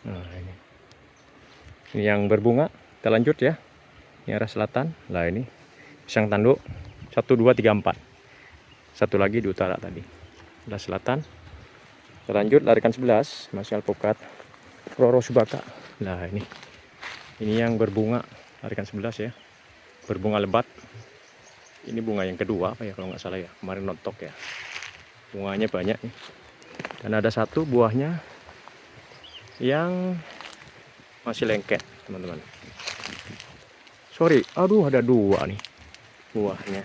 Nah, ini yang berbunga. Kita lanjut ya. Ini arah selatan. Lah, ini pisang tanduk 1, 2, 3, 4. Satu lagi di utara tadi. Arah selatan. Kita lanjut larikan 11, masih alpukat Roro Subaka. Nah, ini yang berbunga larikan 11 ya. Berbunga lebat. Ini bunga yang kedua apa ya kalau nggak salah ya. Kemarin nontok ya. Bunganya banyak nih. Dan ada 1 buahnya yang masih lengket, teman-teman. Sorry, aduh, ada 2 nih buahnya.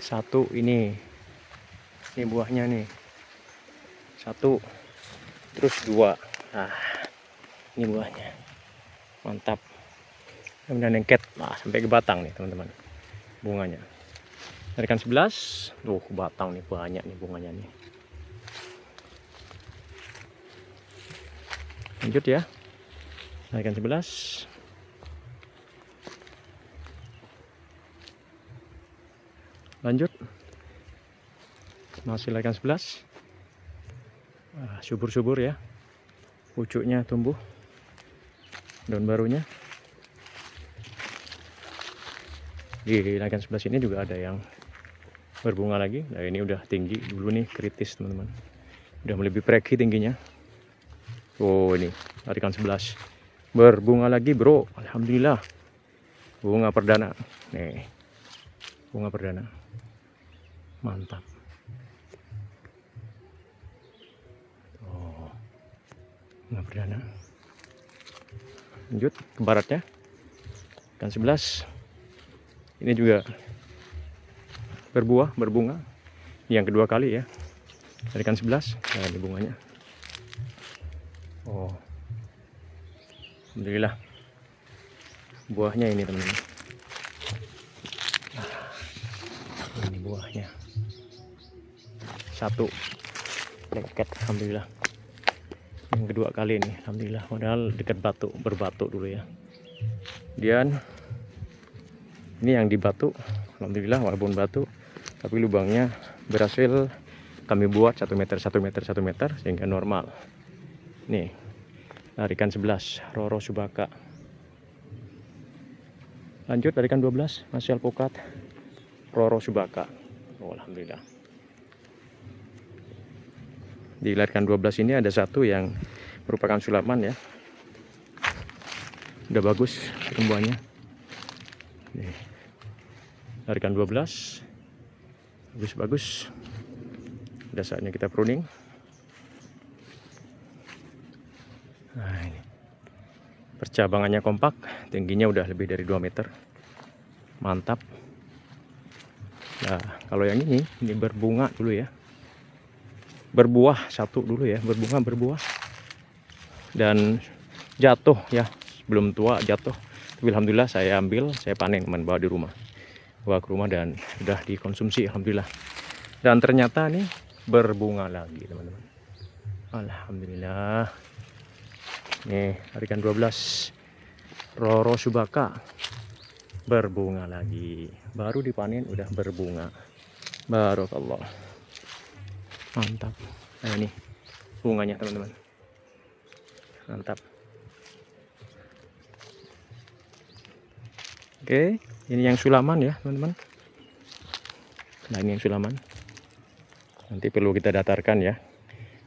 1 ini buahnya nih. 1, terus 2. Nah, ini buahnya. Mantap. Kemudian lengket. Nah, sampai ke batang nih, teman-teman. Bunganya. Tarikan 11. Tuh, batang nih banyak nih bunganya nih. Lanjut ya. Tarikan 11. Lanjut. Masih tarikan 11. Subur-subur ya. Pucuknya tumbuh. Daun barunya. Di tarikan 11 ini juga ada yang berbunga lagi. Nah ini udah tinggi dulu nih, kritis teman-teman, udah melebihi preki tingginya. Oh ini tarikan 11 berbunga lagi bro, alhamdulillah. Bunga perdana nih, bunga perdana mantap. Oh, bunga perdana. Lanjut ke baratnya, ikan 11 ini juga berbuah, berbunga yang kedua kali ya, ikan 11. Nah ini bunganya. Oh alhamdulillah, buahnya ini teman-teman. Ini buahnya satu leket, alhamdulillah. Yang kedua kali ini, alhamdulillah. Padahal dekat batu, berbatu dulu ya. Kemudian ini yang di batu, alhamdulillah, walaupun batu tapi lubangnya berhasil kami buat 1 meter 1 meter 1 meter sehingga normal. Nih tarikan 11 Roro Subaka. Lanjut tarikan 12 masih alpukat Roro Subaka. Oh, alhamdulillah. Di tarikan 12 ini ada satu yang merupakan sulaman ya, udah bagus pertumbuhannya. Nih tarikan 12 bagus-bagus, udah saatnya kita pruning. Nah ini percabangannya kompak, tingginya udah lebih dari 2 meter, mantap. Nah kalau yang ini berbunga dulu ya, berbuah satu dulu ya, berbunga berbuah dan jatuh ya, belum tua jatuh. Tapi alhamdulillah saya ambil, saya panen, bawa di rumah, bawa ke rumah dan udah dikonsumsi alhamdulillah. Dan ternyata nih berbunga lagi teman-teman, alhamdulillah. Nih tarikan 12 Roro Subaka berbunga lagi, baru dipanen udah berbunga, barokallah, mantap. Nah ini bunganya teman-teman, mantap. Oke, ini yang sulaman ya teman-teman. Nah ini yang sulaman, nanti perlu kita datarkan ya,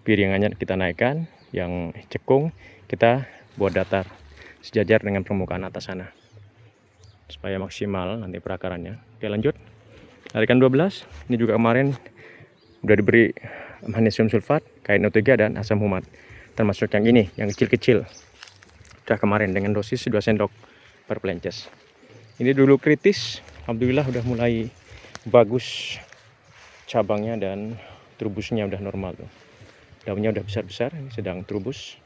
piringannya kita naikkan, yang cekung kita buat datar sejajar dengan permukaan atas sana supaya maksimal nanti perakarannya. Oke lanjut, tarikan 12 ini juga kemarin udah diberi magnesium sulfat, KNO3 dan asam humat, termasuk yang ini yang kecil-kecil udah kemarin dengan dosis 2 sendok per plences. Ini dulu kritis, alhamdulillah udah mulai bagus cabangnya dan trubusnya udah normal tuh. Daunnya udah besar-besar, ini sedang trubus.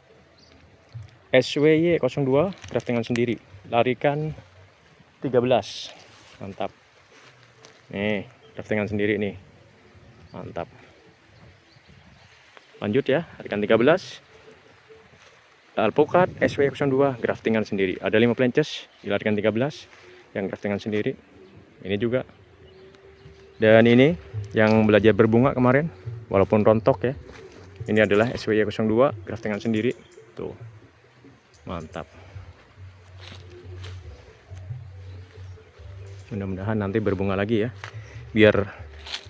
SWY 02 graftingan sendiri, larikan 13, mantap. Nih graftingan sendiri nih, mantap. Lanjut ya, larikan 13 alpukat SWY 02 graftingan sendiri, ada 5 plences, dilarikan 13 yang graftingan sendiri. Ini juga, dan ini yang belajar berbunga kemarin walaupun rontok ya, ini adalah SWY 02 graftingan sendiri tuh, mantap. Mudah-mudahan nanti berbunga lagi ya, biar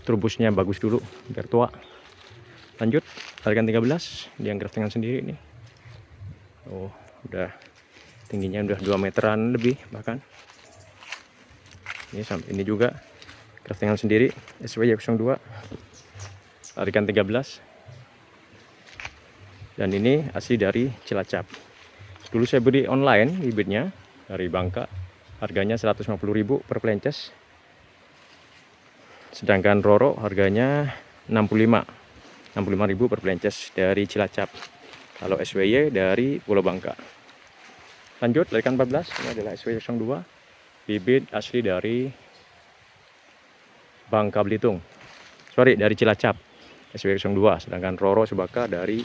trubusnya bagus dulu, biar tua. Lanjut tarikan 13 yang graftingan sendiri nih. Oh udah tingginya udah 2 meteran lebih bahkan. Ini sampai ini juga graftingan sendiri SWY 02 tarikan 13, dan ini asli dari Cilacap. Dulu saya beli online bibitnya dari Bangka, harganya 150.000 per plences, sedangkan Roro harganya 65.000 per plences dari Cilacap, kalau SWY dari Pulau Bangka. Lanjut tarikan 14, ini adalah SWY 02 bibit asli dari Bangka Belitung, sorry dari Cilacap, SWY 02, sedangkan Roro Subaka dari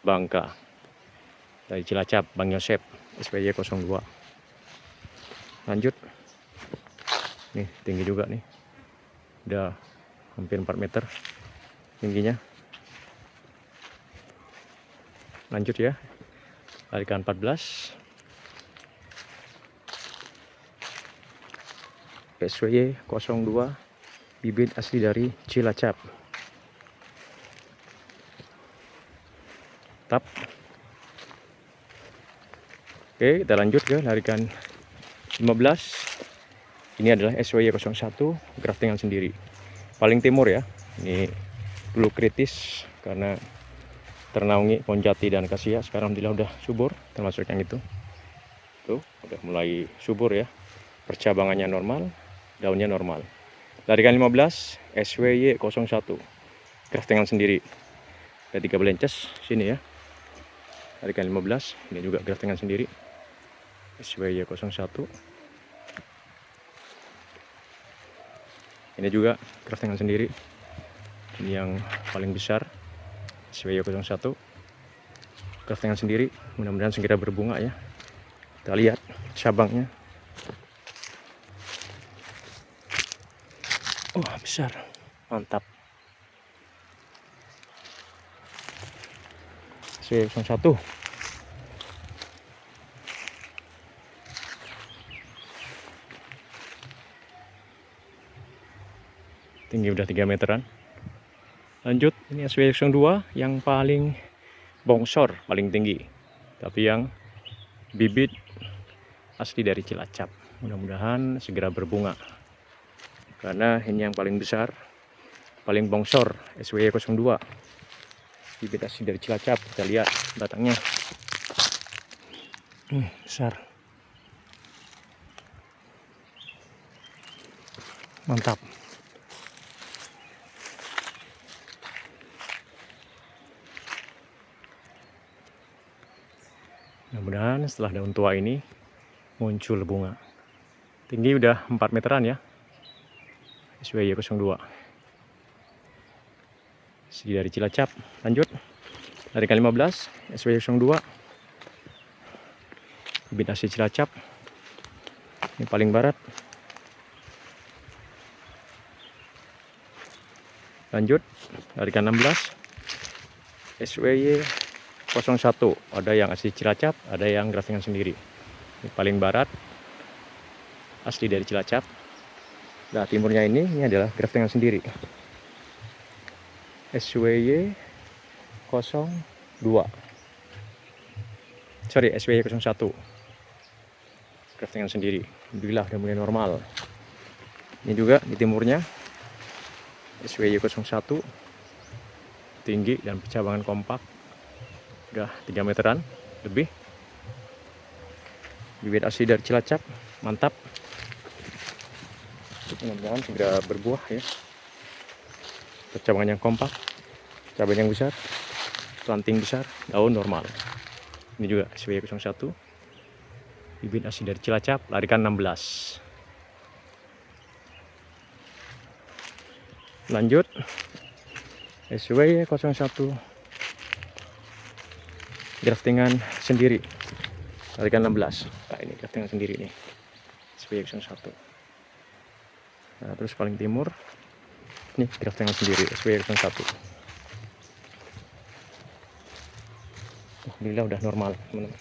Bangka, dari Cilacap, Bang Yosep, SWY 02. Lanjut, nih tinggi juga nih, udah hampir 4 meter tingginya. Lanjut ya, tarikan 14 SWY 02 bibit asli dari Cilacap. Tap. Oke, kita lanjut ke larikan 15. Ini adalah SWY 01 graftingan sendiri. Paling timur ya. Ini dulu kritis karena ternaungi pohon jati dan kasia. Sekarang alhamdulillah udah subur, termasuk yang itu. Tuh, udah mulai subur ya. Percabangannya normal, daunnya normal. Larikan 15, SWY 01 graftingan sendiri. Ada 3 belences sini ya. Larikan 15, ini juga graftingan sendiri. SWY 01. Ini juga graftingan sendiri. Ini yang paling besar, SWY 01. Graftingan sendiri, mudah-mudahan segera berbunga ya. Kita lihat cabangnya. Oh, besar. Mantap. SWY 01. Tinggi udah 3 meteran. Lanjut, ini SWY 02 yang paling bongsor, paling tinggi. Tapi yang bibit asli dari Cilacap. Mudah-mudahan segera berbunga. Karena ini yang paling besar, paling bongsor, SWY 02. Bibit asli dari Cilacap. Kita lihat batangnya. Besar. Mantap. Mudah-mudahan setelah daun tua ini muncul bunga. Tinggi udah 4 meteran ya. SWY 02. Asli dari Cilacap. Lanjut. Larikan 15, SWY 02. Bibit asli Cilacap. Ini paling barat. Lanjut. Larikan 16, SWY 01. Ada yang asli Cilacap, ada yang graftingan sendiri. Ini paling barat, asli dari Cilacap. Nah, timurnya ini adalah graftingan sendiri. SWY 02. Sorry, SWY 01. Graftingan sendiri. Alhamdulillah udah mulai normal. Ini juga di timurnya SWY 01. Tinggi dan percabangan kompak. Udah 3 meteran lebih. Bibit asli dari Cilacap. Mantap. Mudah-mudahan segera berbuah ya. Percabangan yang kompak, cabai yang besar, planting besar, daun normal. Ini juga SWY 01. Bibit asli dari Cilacap. Larikan 16. Lanjut, SWY 01. Graftingan sendiri. Larikan 16. Nah, ini graftingan sendiri nih. SWY 01. Nah, terus paling timur ini graftingan sendiri SWY 01. Alhamdulillah udah normal, teman-teman.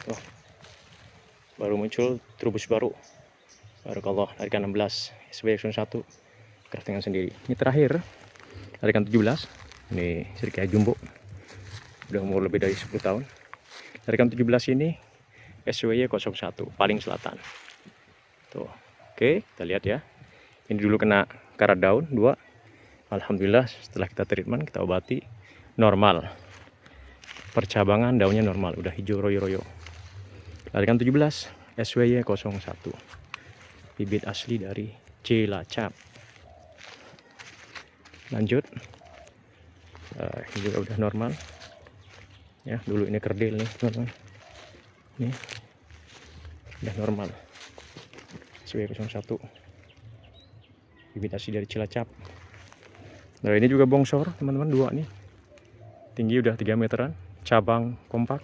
Oh, baru muncul trubus baru. Barakallah. Larikan 16, SWY 01. Graftingan sendiri. Ini terakhir larikan 17. Ini serikaya jumbo. Udah umur lebih dari 10 tahun. Larikan 17 ini SWY 01 paling selatan. Tuh. Oke, kita lihat ya. Ini dulu kena karat daun 2. Alhamdulillah setelah kita treatment, kita obati, normal. Percabangan daunnya normal, udah hijau royo-royo. Larikan 17 SWY 01. Bibit asli dari Cilacap. Lanjut. Ini juga udah normal. Ya, dulu ini kerdil nih, teman-teman. Ini udah normal. SWY 01. Bibit asli dari Cilacap. Nah, ini juga bongsor, teman-teman, 2 nih. Tinggi udah 3 meteran, cabang kompak.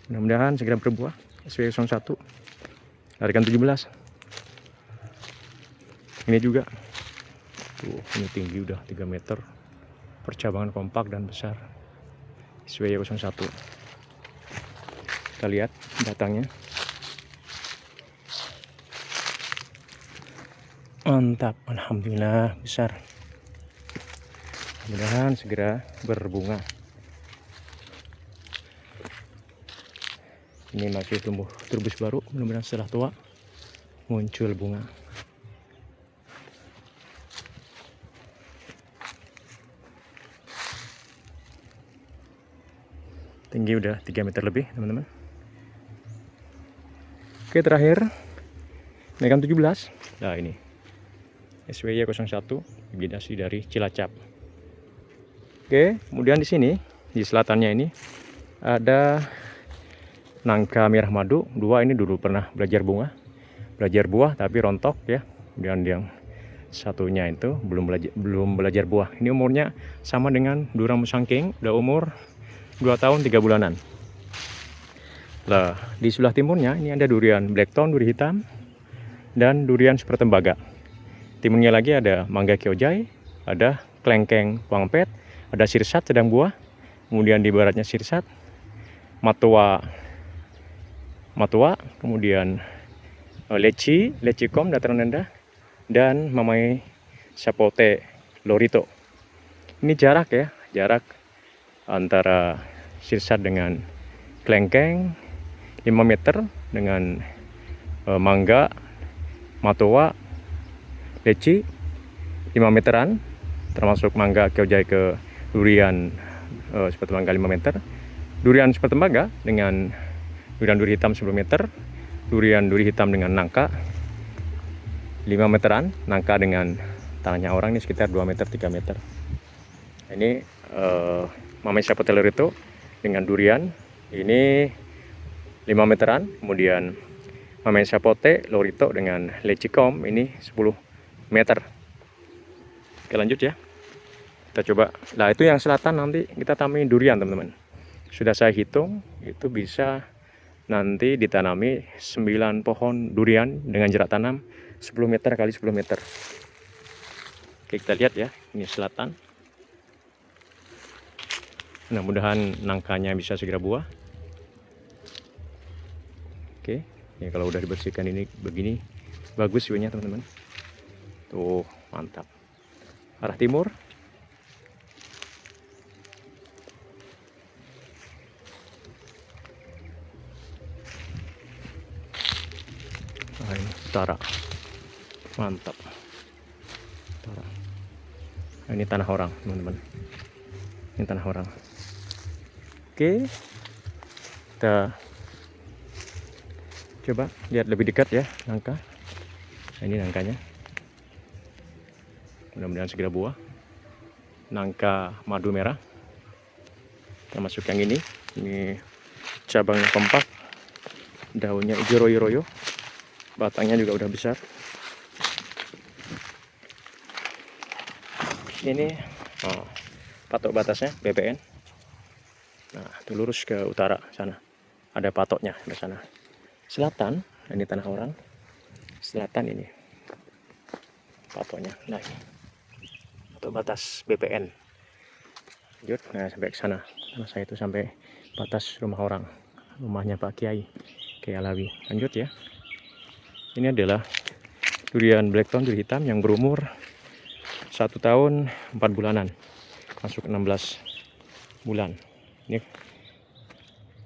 Mudah-mudahan segera berbuah. SWY 01. Larikan 17. Ini juga. Tuh, ini tinggi udah 3 meter. Percabangan kompak dan besar. SWY 01. Kita lihat batangnya. Mantap, alhamdulillah besar. Mudah-mudahan segera berbunga. Ini masih tumbuh turbus baru, mudah-mudahan setelah tua muncul bunga. Tinggi udah 3 meter lebih, teman-teman. Oke, terakhir Megam 17. Nah, ini SWY 01 hibridasi dari Cilacap. Oke, kemudian di sini di selatannya ini ada nangka merah madu 2. Ini dulu pernah belajar buah tapi rontok ya. Dan yang satunya itu belum belajar buah. Ini umurnya sama dengan durian musangking, udah umur 2 tahun 3 bulanan. Nah, di sebelah timurnya ini ada durian blackthorn, duri hitam, dan durian super tembaga. Timurnya lagi ada mangga kiojai, ada klengkeng wangpet, ada sirsat sedang buah, kemudian di baratnya sirsat, matua, kemudian leci kom dataran rendah, dan mamai sapote lorito. Ini jarak antara sirsat dengan klengkeng 5 meter, dengan mangga, matua, leci 5 meteran, termasuk mangga kiojai ke durian super tembaga 5 meter, durian super tembaga dengan durian duri hitam 10 meter, durian duri hitam dengan nangka 5 meteran, nangka dengan tanahnya orang ini sekitar 2 meter 3 meter. Ini mamai sapote lorito dengan durian ini 5 meteran, kemudian mamai sapote lorito dengan leci kom ini 10 meter. Oke, lanjut ya. Kita coba. Nah, itu yang selatan nanti kita tambahin durian, teman-teman. Sudah saya hitung, itu bisa nanti ditanami 9 pohon durian dengan jarak tanam 10 meter kali 10 meter. Oke, kita lihat ya. Ini selatan. Mudah-mudahan nangkanya bisa segera buah. Oke, ini kalau udah dibersihkan ini begini bagus view-nya, teman-teman. Tuh, mantap. Arah timur. Nah, ini utara. Mantap. Utara. Nah, ini tanah orang, teman-teman. Ini tanah orang. Oke. Kita coba lihat lebih dekat ya nangka. Nah, ini nangkanya. Mudah-mudahan segera buah. Nangka madu merah. Termasuk yang ini. Ini cabangnya kompak. Daunnya hijau royo-royo. Batangnya juga udah besar. Ini patok batasnya BPN. Nah, itu lurus ke utara sana. Ada patoknya di sana. Selatan, ini tanah orang. Selatan ini patoknya. Nah, ini patok batas BPN. Lanjut, nah sampai ke sana. Tanah saya itu sampai batas rumah orang. Rumahnya Pak Kiai Alawi. Lanjut ya. Ini adalah durian blackthorn, duri hitam yang berumur 1 tahun 4 bulanan. Masuk 16 bulan.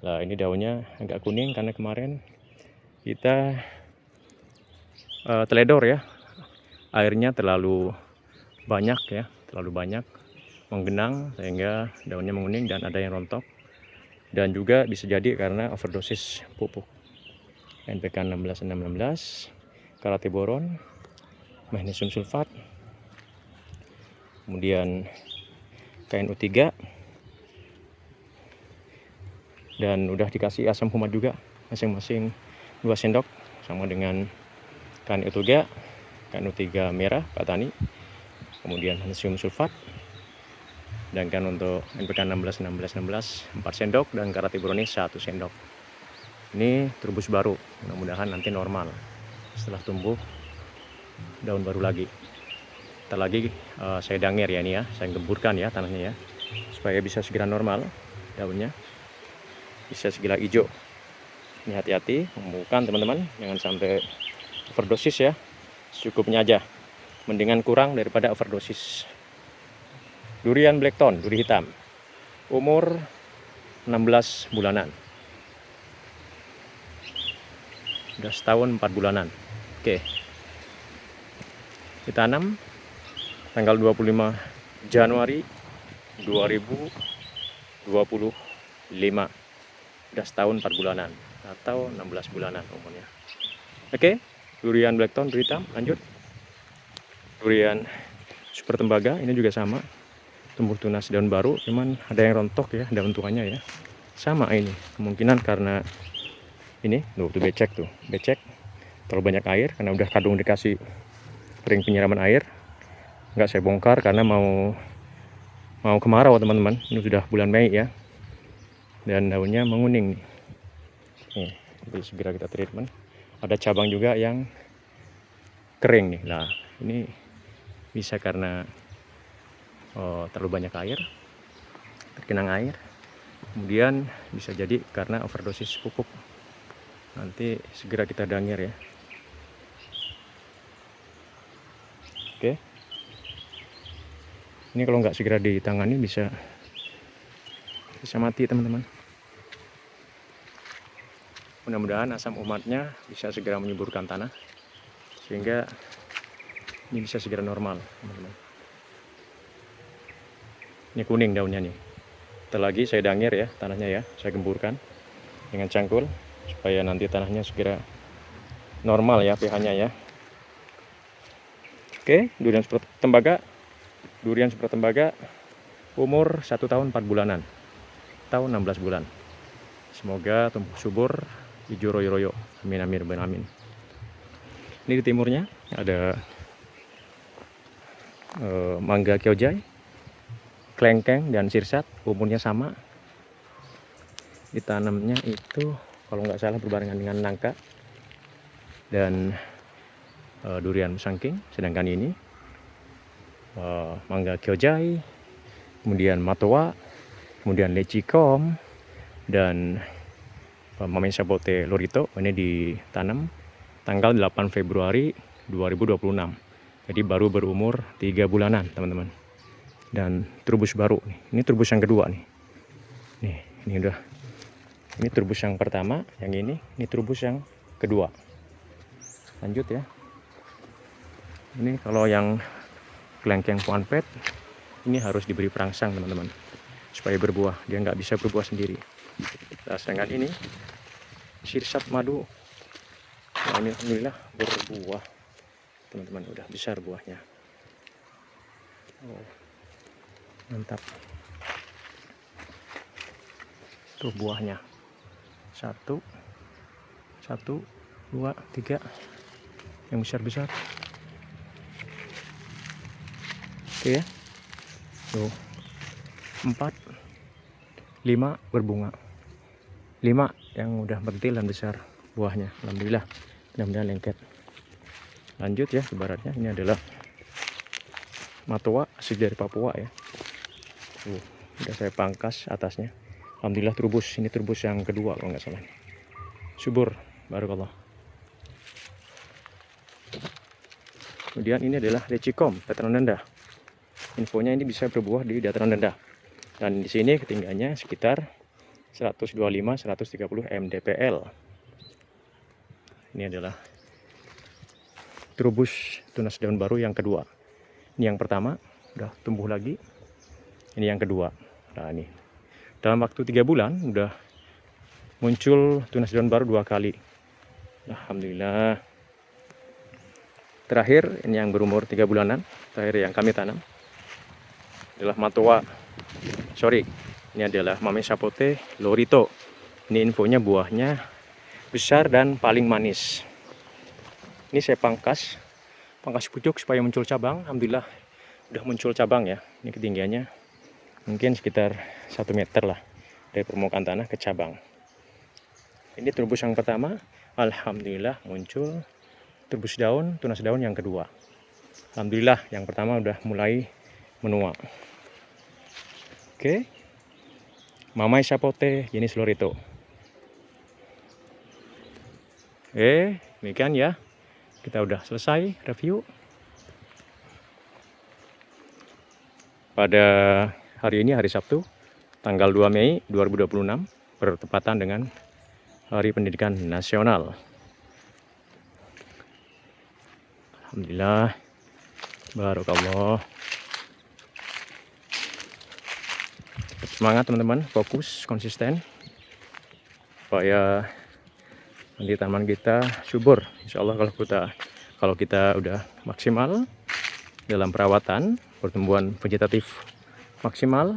Ini daunnya agak kuning karena kemarin kita teledor ya, airnya terlalu banyak menggenang sehingga daunnya menguning dan ada yang rontok, dan juga bisa jadi karena overdosis pupuk NPK 16 karatiboron, magnesium sulfat, kemudian KNU3, dan udah dikasih asam humat juga masing-masing 2 sendok sama dengan KNU3 merah Pak Tani, kemudian magnesium sulfat, dan kan untuk NPK 16 4 sendok, dan karatiboron 1 sendok. Ini turbus baru, mudah-mudahan nanti normal setelah tumbuh daun baru lagi. Ntar lagi saya dangir ya, ini ya, saya gemburkan ya tanahnya ya, supaya bisa segera normal daunnya, bisa segera hijau. Ini hati-hati membukan, teman-teman, jangan sampai overdosis ya, secukupnya aja. mendingan kurang daripada overdosis. Durian Blackthorn, duri hitam, umur 16 bulanan, udah setahun 4 bulanan. Oke, ditanam tanggal 25 Januari 2025, udah setahun 4 bulanan atau 16 bulanan umurnya. Oke, durian Blackthorn, duri hitam. Lanjut, durian Super Tembaga, ini juga sama, tumbuh tunas daun baru, cuman ada yang rontok ya daun tuanya ya. Sama ini, kemungkinan karena ini tuh becek terlalu banyak air karena udah kadung dikasih ring penyiraman air. Nggak saya bongkar karena mau kemarau teman-teman. Ini sudah bulan Mei ya, dan daunnya menguning nih. Jadi segera kita treatment. Ada cabang juga yang kering nih. Nah ini bisa karena terlalu banyak air, tergenang air. Kemudian bisa jadi karena overdosis pupuk. Nanti segera kita dangir ya. Oke. Ini kalau nggak segera ditangani bisa mati teman-teman. Mudah-mudahan asam umatnya bisa segera menyuburkan tanah sehingga ini bisa segera normal teman-teman. Ini kuning daunnya nih. Setelah lagi saya dangir ya tanahnya ya, saya gemburkan dengan cangkul supaya nanti tanahnya segera normal ya pH-nya ya. Oke, durian Super Tembaga umur 1 tahun 4 bulanan atau 16 bulan. Semoga tumbuh subur, hijau royo-royo. Amin amin amin. Ini di timurnya ada mangga Kyojai, klengkeng dan sirsat, umurnya sama. Ditanamnya itu kalau nggak salah berbarengan dengan nangka dan durian musangking. Sedangkan ini mangga Kyojai, kemudian matoa, kemudian lecikom, dan Mamei Sapote lorito. Ini ditanam tanggal 8 Februari 2026. Jadi baru berumur 3 bulanan teman-teman. Dan turbus baru nih. Ini turbus yang kedua nih. Nih, ini udah. Ini turbus yang pertama, yang ini turbus yang kedua. Lanjut ya. Ini kalau yang kelengkeng Puanpet, ini harus diberi perangsang teman-teman supaya berbuah. Dia nggak bisa berbuah sendiri. Nah, sedangkan ini sirsat madu. Nah, ini alhamdulillah berbuah teman-teman, udah besar buahnya. Oh, mantap. Tuh buahnya. 1, 2, 3 yang besar-besar. Oke ya. Tuh 4, 5 berbunga. 5 yang udah bentil dan besar buahnya. Alhamdulillah. Mudah-mudahan lengket. Lanjut ya, ibaratnya ini adalah matoa asli dari Papua ya. Udah saya pangkas atasnya. Alhamdulillah turbus. Ini turbus yang kedua kalau nggak salah. Subur, barakallah. Kemudian ini adalah lecikom, dataran rendah. Infonya ini bisa berbuah di dataran rendah. Dan di sini ketinggiannya sekitar 125-130 mdpl. Ini adalah turbus tunas daun baru yang kedua. Ini yang pertama, udah tumbuh lagi. Ini yang kedua. Nah ini, dalam waktu 3 bulan udah muncul tunas daun baru 2 kali. Alhamdulillah. Terakhir, ini yang berumur 3 bulanan. Terakhir yang kami tanam adalah matoa. Ini adalah Mamei Sapote lorito. Ini infonya buahnya besar dan paling manis. Ini saya pangkas pucuk supaya muncul cabang. Alhamdulillah udah muncul cabang ya. Ini ketinggiannya mungkin sekitar 1 meter lah dari permukaan tanah ke cabang. Ini turbus yang pertama. Alhamdulillah muncul turbus daun, tunas daun yang kedua. Alhamdulillah yang pertama udah mulai menua. Oke. Mamei Sapote jenis lorito. Demikian ya. Kita udah selesai review. pada hari ini, hari Sabtu, tanggal 2 Mei 2026, bertepatan dengan Hari Pendidikan Nasional. Alhamdulillah, barakallah. Semangat teman-teman, fokus, konsisten, supaya nanti tanaman kita subur. Insya Allah kalau kita udah maksimal dalam perawatan, pertumbuhan vegetatif maksimal,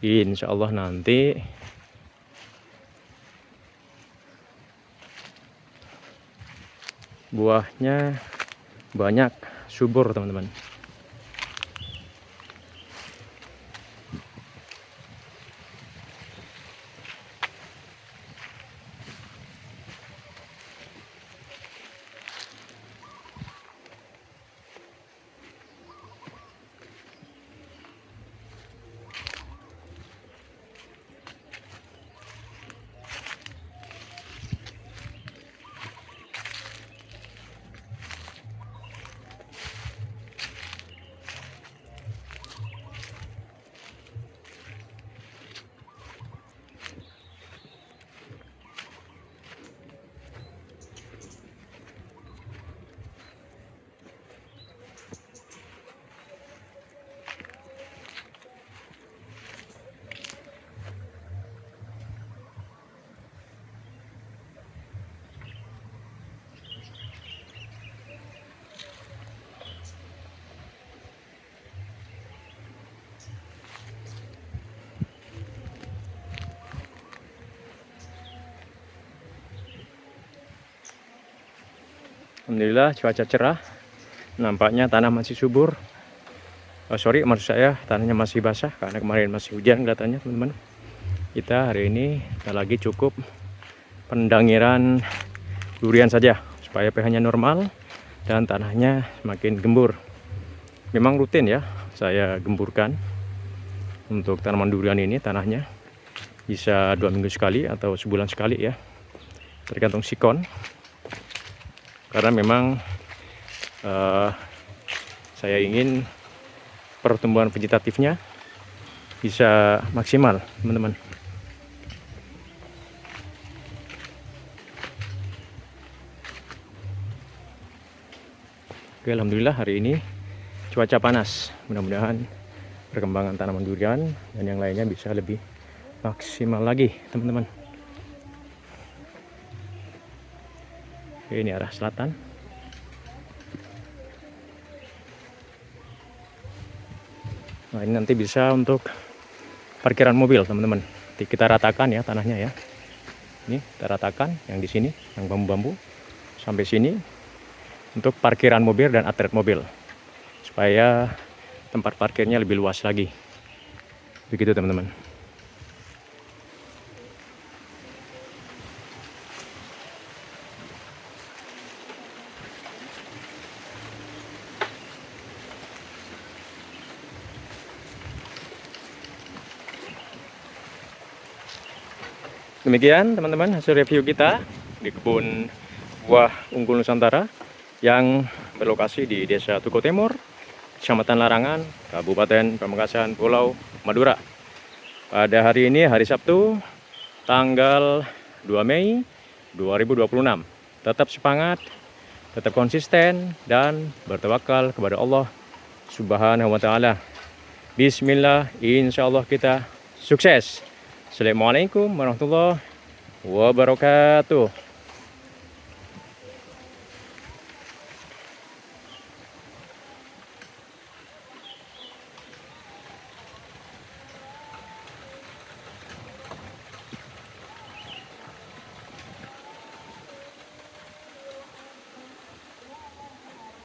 insya Allah nanti buahnya banyak, subur teman-teman. Alhamdulillah cuaca cerah, nampaknya tanah masih subur. Maksud saya tanahnya masih basah karena kemarin masih hujan kelihatannya teman-teman. Kita hari ini lagi cukup pendangiran durian saja supaya pH-nya normal dan tanahnya semakin gembur. Memang rutin ya saya gemburkan untuk tanaman durian ini, tanahnya bisa 2 minggu sekali atau sebulan sekali ya, tergantung sikon. Karena memang saya ingin pertumbuhan vegetatifnya bisa maksimal teman-teman. Oke, alhamdulillah hari ini cuaca panas. Mudah-mudahan perkembangan tanaman durian dan yang lainnya bisa lebih maksimal lagi teman-teman. Ini arah selatan. Nah, ini nanti bisa untuk parkiran mobil teman-teman. Kita ratakan ya tanahnya ya. Ini kita ratakan yang di sini, yang bambu-bambu sampai sini untuk parkiran mobil dan atret mobil, supaya tempat parkirnya lebih luas lagi. Begitu teman-teman. Demikian teman-teman hasil review kita di kebun buah unggul Nusantara yang berlokasi di Desa Tugu Timur, Kecamatan Larangan, Kabupaten Pamekasan, Pulau Madura. Pada hari ini, hari Sabtu, tanggal 2 Mei 2026. Tetap semangat, tetap konsisten, dan bertawakal kepada Allah Subhanahu wa Ta'ala. Bismillah, insya Allah kita sukses. Assalamualaikum warahmatullahi wabarakatuh.